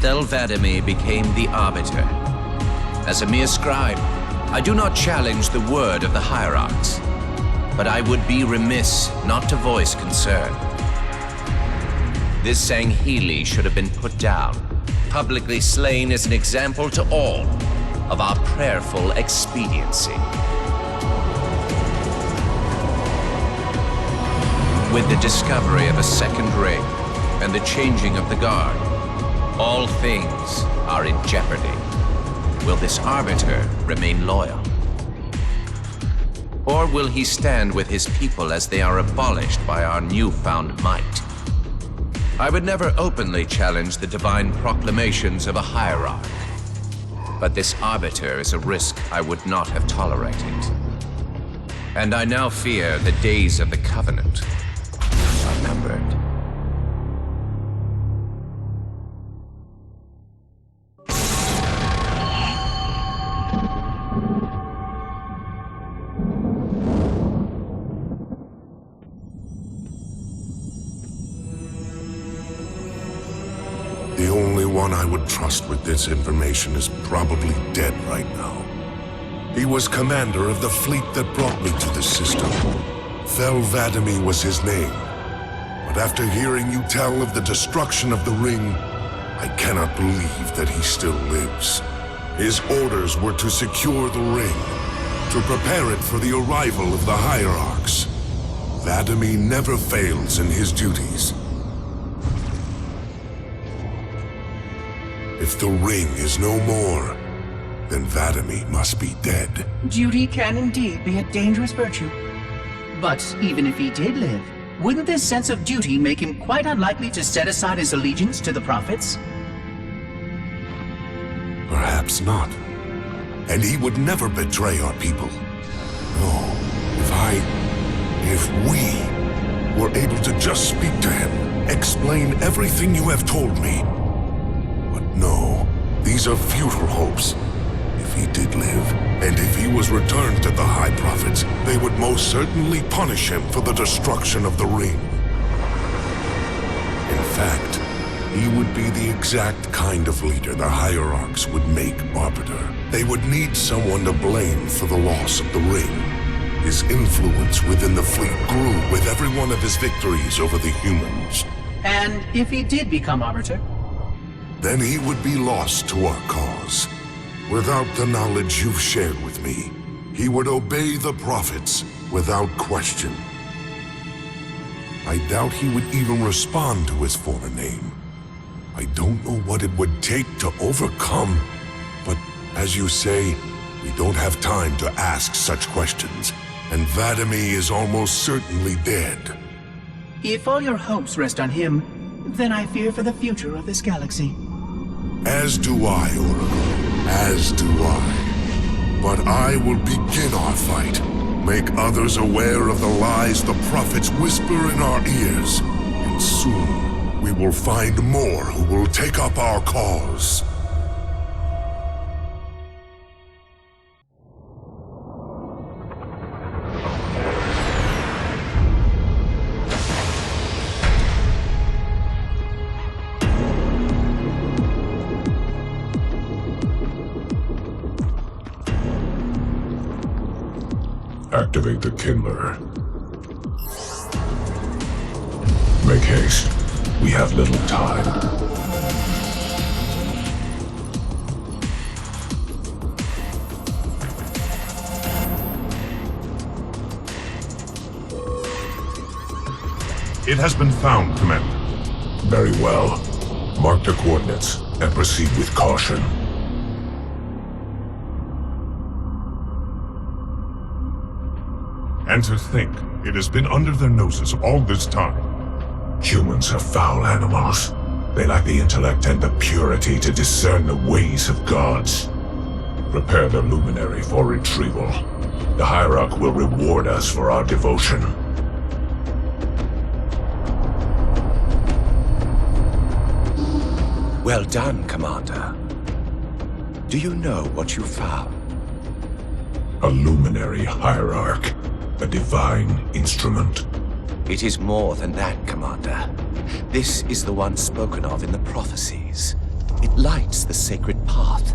Thel 'Vadamee became the Arbiter. As a mere scribe, I do not challenge the word of the hierarchs, but I would be remiss not to voice concern. This Sangheili should have been put down, publicly slain as an example to all of our prayerful expediency. With the discovery of a second ring and the changing of the guard, all things are in jeopardy. Will this Arbiter remain loyal? Or will he stand with his people as they are abolished by our newfound might? I would never openly challenge the divine proclamations of a hierarch, but this Arbiter is a risk I would not have tolerated. And I now fear the days of the Covenant are numbered. The only one I would trust with this information is probably dead right now. He was commander of the fleet that brought me to this system. Thel 'Vadamee was his name. But after hearing you tell of the destruction of the ring, I cannot believe that he still lives. His orders were to secure the ring, to prepare it for the arrival of the hierarchs. 'Vadamee never fails in his duties. If the ring is no more, then Vadami must be dead. Duty can indeed be a dangerous virtue. But even if he did live, wouldn't this sense of duty make him quite unlikely to set aside his allegiance to the prophets? Perhaps not. And he would never betray our people. No, if we were able to just speak to him, explain everything you have told me. But no, these are futile hopes. If he did live, and if he was returned to the High Prophets, they would most certainly punish him for the destruction of the ring. In fact, he would be the exact kind of leader the Hierarchs would make arbiter. They would need someone to blame for the loss of the ring. His influence within the fleet grew with every one of his victories over the humans. And if he did become arbiter? Then he would be lost to our cause. Without the knowledge you've shared with me, he would obey the prophets without question. I doubt he would even respond to his former name. I don't know what it would take to overcome, but as you say, we don't have time to ask such questions, and Vadami is almost certainly dead. If all your hopes rest on him, then I fear for the future of this galaxy. As do I, Oracle. As do I. But I will begin our fight. Make others aware of the lies the prophets whisper in our ears. And soon, we will find more who will take up our cause. Activate the Kindler. Make haste. We have little time. It has been found, Commander. Very well. Mark the coordinates and proceed with caution. And to think, it has been under their noses all this time. Humans are foul animals. They lack the intellect and the purity to discern the ways of gods. Prepare the luminary for retrieval. The Hierarch will reward us for our devotion. Well done, Commander. Do you know what you found? A luminary Hierarch. A divine instrument. It is more than that, Commander. This is the one spoken of in the prophecies. It lights the sacred path.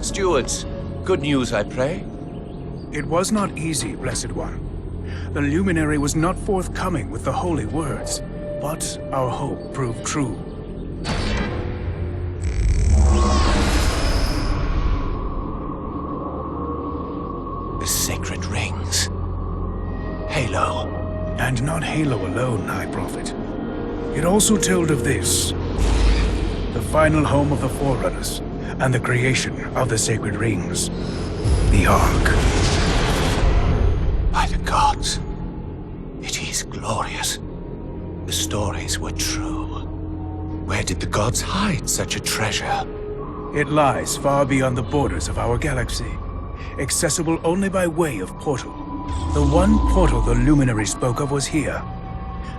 Stewards, good news, I pray? It was not easy, Blessed One. The luminary was not forthcoming with the holy words, but our hope proved true. Sacred rings. Halo. And not Halo alone, High Prophet. It also told of this. The final home of the Forerunners, and the creation of the sacred rings. The Ark. By the gods. It is glorious. The stories were true. Where did the gods hide such a treasure? It lies far beyond the borders of our galaxy. Accessible only by way of portal. The one portal the Luminary spoke of was here.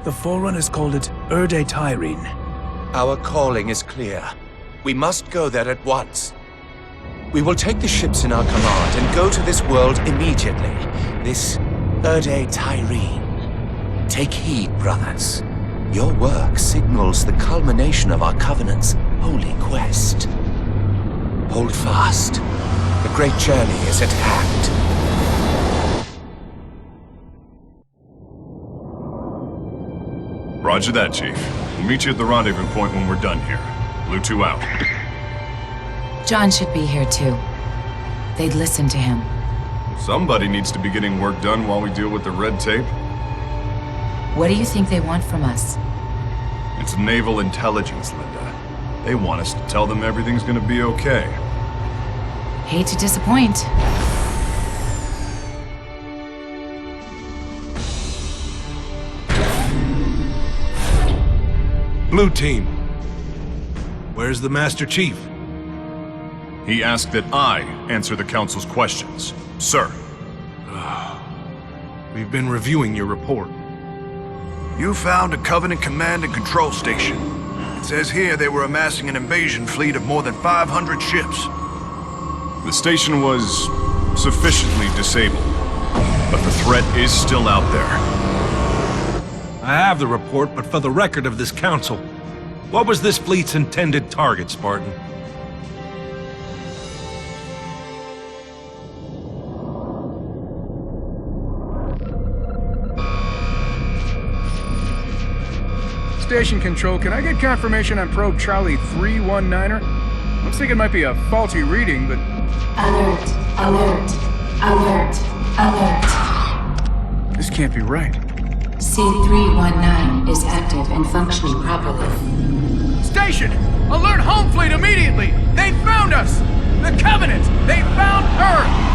The Forerunners called it Erde Tyrene. Our calling is clear. We must go there at once. We will take the ships in our command and go to this world immediately. This Erde Tyrene. Take heed, brothers. Your work signals the culmination of our Covenant's holy quest. Hold fast. The great journey is at hand. Roger that, Chief. We'll meet you at the rendezvous point when we're done here. Blue 2 out. John should be here too. They'd listen to him. Somebody needs to be getting work done while we deal with the red tape. What do you think they want from us? It's naval intelligence, Linda. They want us to tell them everything's gonna be okay. Hate to disappoint. Blue Team. Where's the Master Chief? He asked that I answer the Council's questions. Sir. We've been reviewing your report. You found a Covenant command and control station. It says here they were amassing an invasion fleet of more than 500 ships. The station was sufficiently disabled, but the threat is still out there. I have the report, but for the record of this council, what was this fleet's intended target, Spartan? Station Control, can I get confirmation on probe Charlie 319er? Looks like it might be a faulty reading, but... Alert, alert, alert, alert. This can't be right. C319 is active and functioning properly. Station! Alert home fleet immediately! They found us! The Covenant! They found Earth!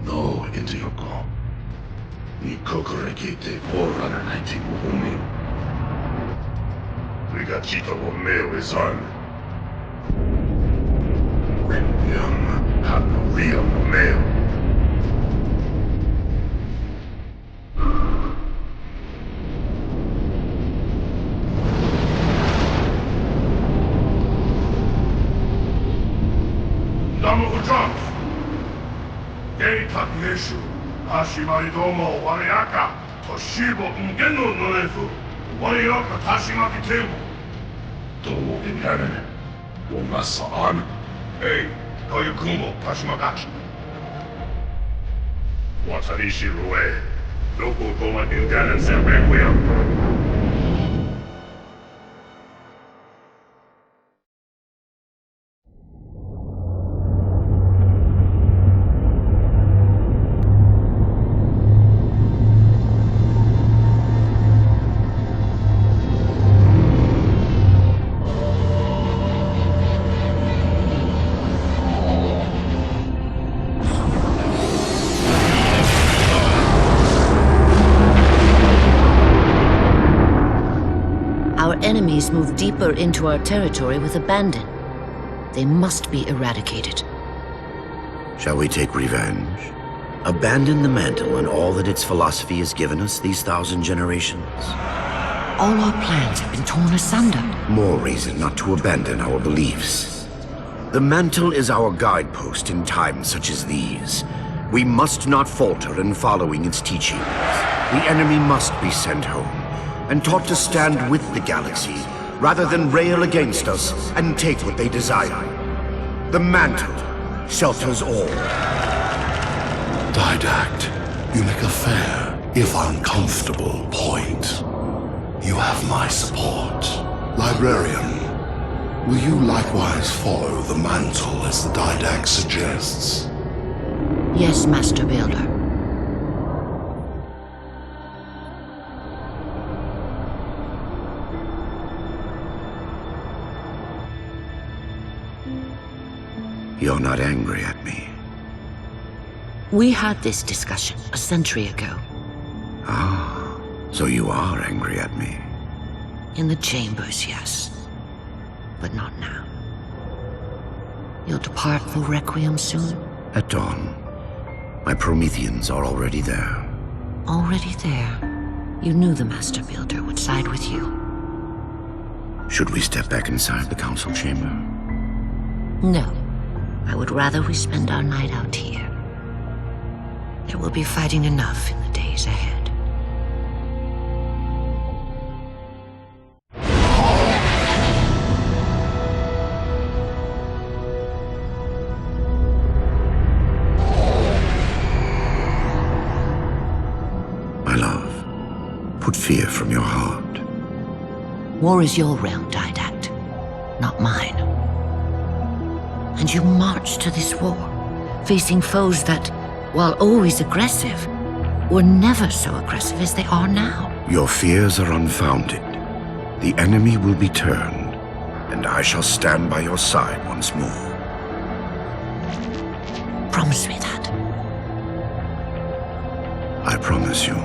No, Indioko. Ni kokorekite forerunner 19 umi. Rigachito wo meo izan. Rembium hano rio no meo. Damu Ujam! Geita Neshu, Hashimari Domo, Wariaka, Toshibo Ngeno Nonefu, Wariaka Tashimaki Temu. Domo Inhanen, Wongasaan. Hey, Koyukumo Tashimagaki. Watarishi Rue, Loco Goma Inhanen Sembequia. Enemies move deeper into our territory with abandon. They must be eradicated. Shall we take revenge? Abandon the mantle and all that its philosophy has given us these 1,000 generations? All our plans have been torn asunder. More reason not to abandon our beliefs. The mantle is our guidepost in times such as these. We must not falter in following its teachings. The enemy must be sent home and taught to stand with the galaxy, rather than rail against us and take what they desire. The mantle shelters all. Didact, you make a fair, if uncomfortable, point. You have my support. Librarian, will you likewise follow the mantle as the Didact suggests? Yes, Master Builder. You're not angry at me. We had this discussion a century ago. Ah, so you are angry at me. In the chambers, yes. But not now. You'll depart for Requiem soon? At dawn. My Prometheans are already there. Already there? You knew the Master Builder would side with you. Should we step back inside the council chamber? No. I would rather we spend our night out here. There will be fighting enough in the days ahead. War is your realm, Didact, not mine. And you marched to this war, facing foes that, while always aggressive, were never so aggressive as they are now. Your fears are unfounded. The enemy will be turned, and I shall stand by your side once more. Promise me that. I promise you.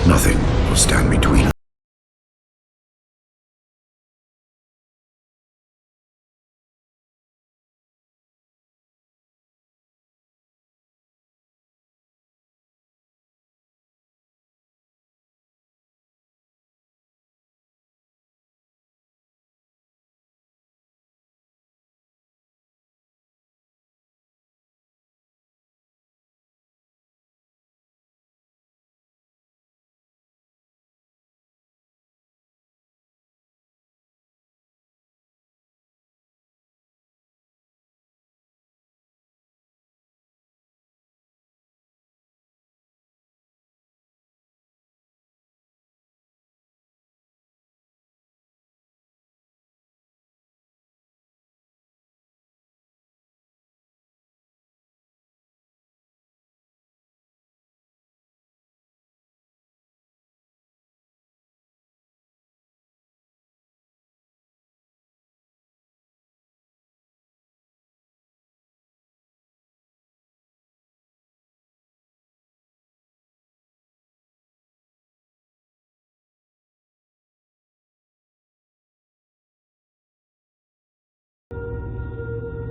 Nothing will stand between us.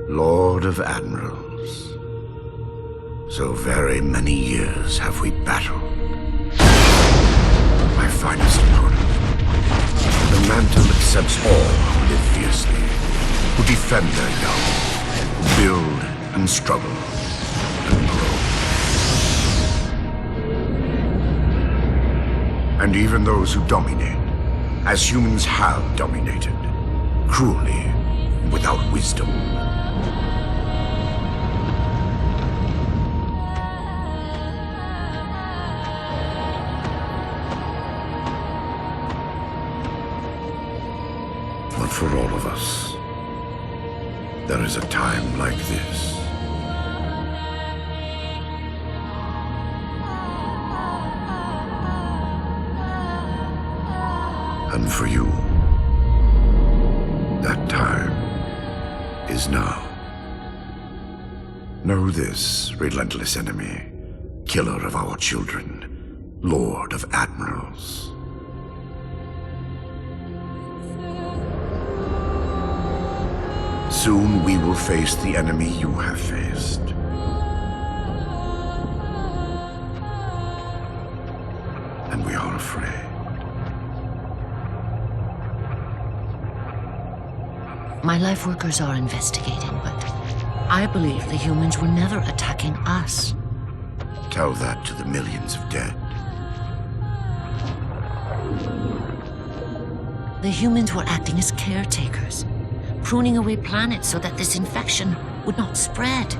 Lord of Admirals, so very many years have we battled. My finest opponent. The mantle accepts all who live fiercely, who defend their young, who build and struggle and grow. And even those who dominate, as humans have dominated, cruelly, without wisdom. But for all of us, there is a time like this. And for you, that time is now. Know this, relentless enemy, killer of our children, Lord of Admirals. Soon we will face the enemy you have faced. And we are afraid. My life workers are investigating, but I believe the humans were never attacking us. Tell that to the millions of dead. The humans were acting as caretakers, pruning away planets so that this infection would not spread.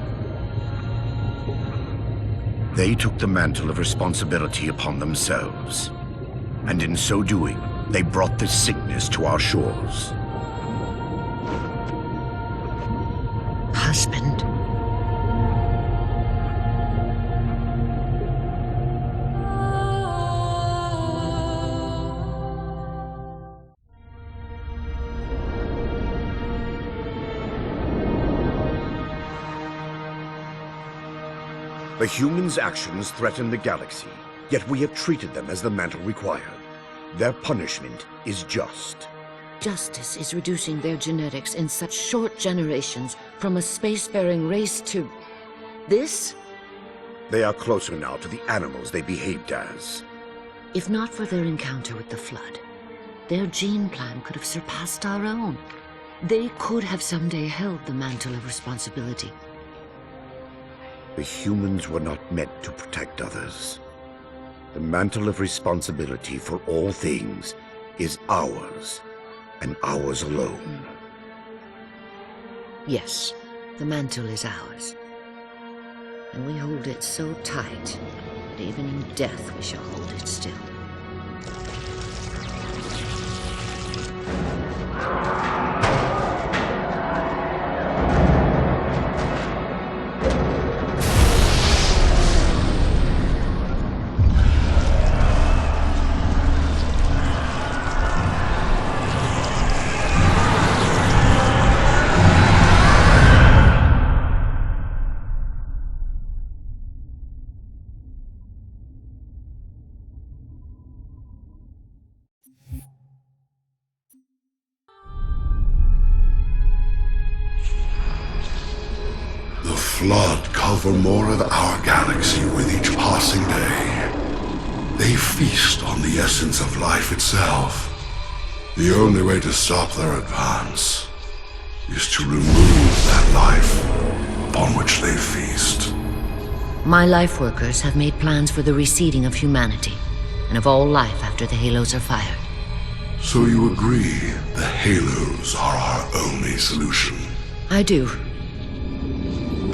They took the mantle of responsibility upon themselves. And in so doing, they brought this sickness to our shores. Husband. The humans' actions threaten the galaxy, yet we have treated them as the mantle required. Their punishment is just. Justice is reducing their genetics in such short generations from a spacefaring race to this? They are closer now to the animals they behaved as. If not for their encounter with the Flood, their gene plan could have surpassed our own. They could have someday held the mantle of responsibility. The humans were not meant to protect others. The mantle of responsibility for all things is ours, and ours alone. Yes, the mantle is ours. And we hold it so tight, even in death we shall hold it still. The Flood cover more of our galaxy with each passing day. They feast on the essence of life itself. The only way to stop their advance is to remove that life upon which they feast. My life workers have made plans for the reseeding of humanity, and of all life after the Halos are fired. So you agree the Halos are our only solution? I do.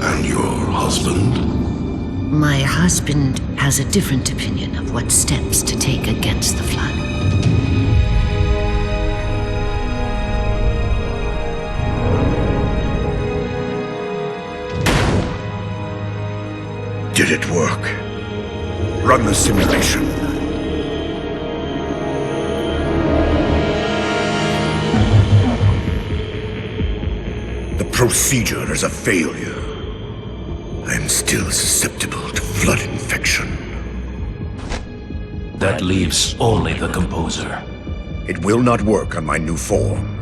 And your husband? My husband has a different opinion of what steps to take against the Flood. Did it work? Run the simulation. The procedure is a failure. I'm still susceptible to Flood infection. That leaves only the Composer. It will not work on my new form.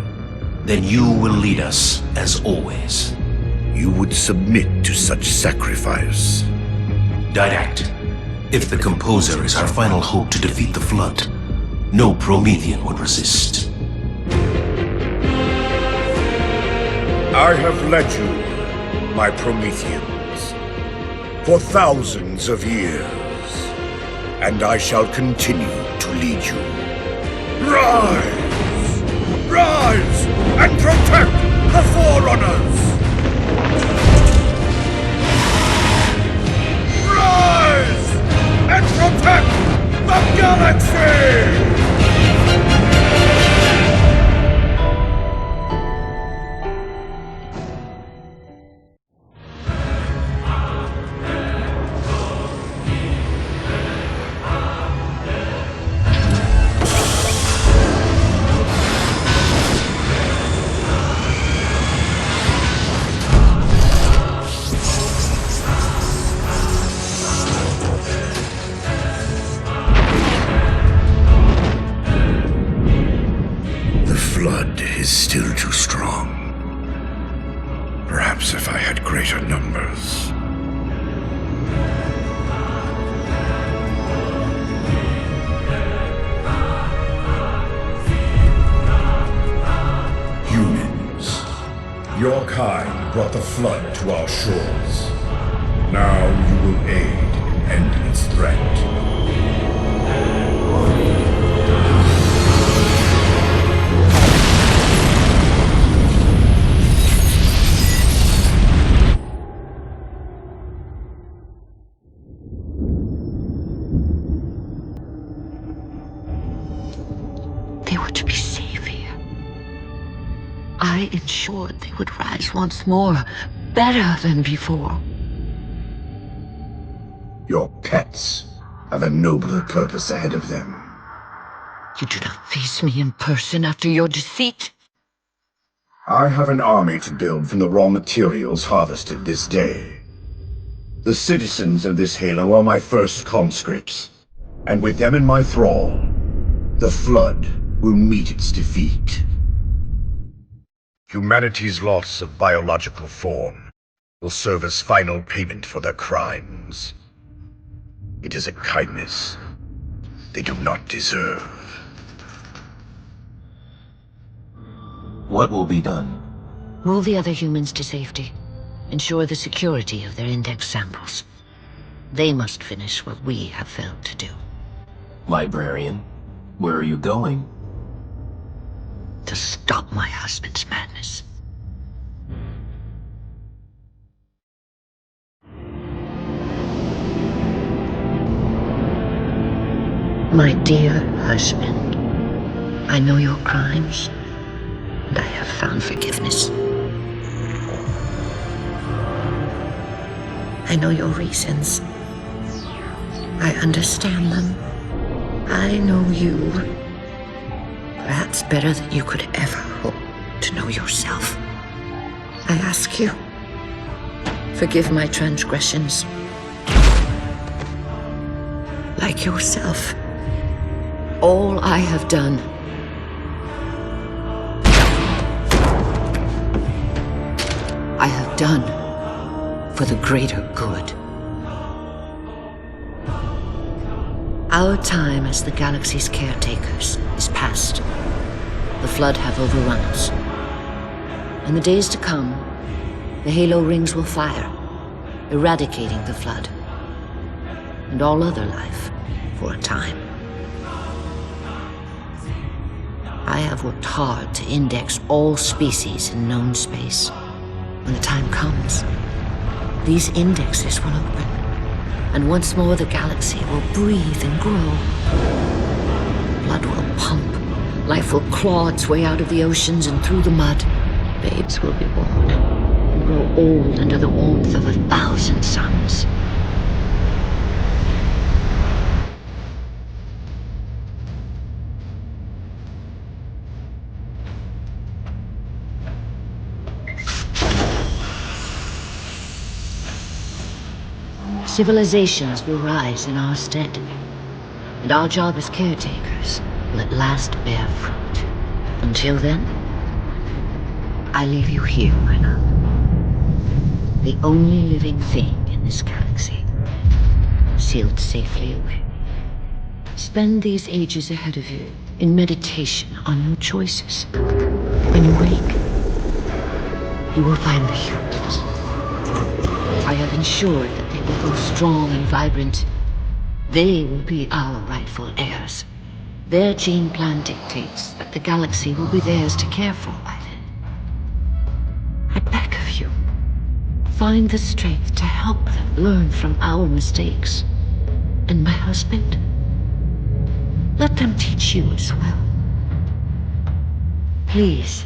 Then you will lead us, as always. You would submit to such sacrifice. Direct. If the Composer is our final hope to defeat the Flood, no Promethean would resist. I have led you, my Prometheans, for thousands of years, and I shall continue to lead you. Rise! Rise and protect the Forerunners! Rise and protect the galaxy! Still too strong. Perhaps if I had greater numbers. Humans, your kind brought the Flood to our shores. Now you will aid in ending its threat. I ensured they would rise once more, better than before. Your pets have a nobler purpose ahead of them. You do not face me in person after your deceit. I have an army to build from the raw materials harvested this day. The citizens of this Halo are my first conscripts, and with them in my thrall, the Flood will meet its defeat. Humanity's loss of biological form will serve as final payment for their crimes. It is a kindness they do not deserve. What will be done? Move the other humans to safety. Ensure the security of their index samples. They must finish what we have failed to do. Librarian, where are you going? To stop my husband's madness. My dear husband, I know your crimes, and I have found forgiveness. I know your reasons. I understand them. I know you. Perhaps better than you could ever hope to know yourself. I ask you, forgive my transgressions. Like yourself, all I have done I have done for the greater good. Our time as the galaxy's caretakers is past. The Flood have overrun us. In the days to come, the Halo rings will fire, eradicating the Flood and all other life for a time. I have worked hard to index all species in known space. When the time comes, these indexes will open, and once more the galaxy will breathe and grow. Blood will pump, life will claw its way out of the oceans and through the mud. Babes will be born and grow old under the warmth of 1,000 suns. Civilizations will rise in our stead, and our job as caretakers will at last bear fruit. Until then, I leave you here, my love. The only living thing in this galaxy, sealed safely away. Spend these ages ahead of you in meditation on your choices. When you wake, you will find the humans. I have ensured that they will grow strong and vibrant. They will be our rightful heirs. Their gene plan dictates that the galaxy will be theirs to care for by then. I beg of you, find the strength to help them learn from our mistakes. And my husband, let them teach you as well. Please,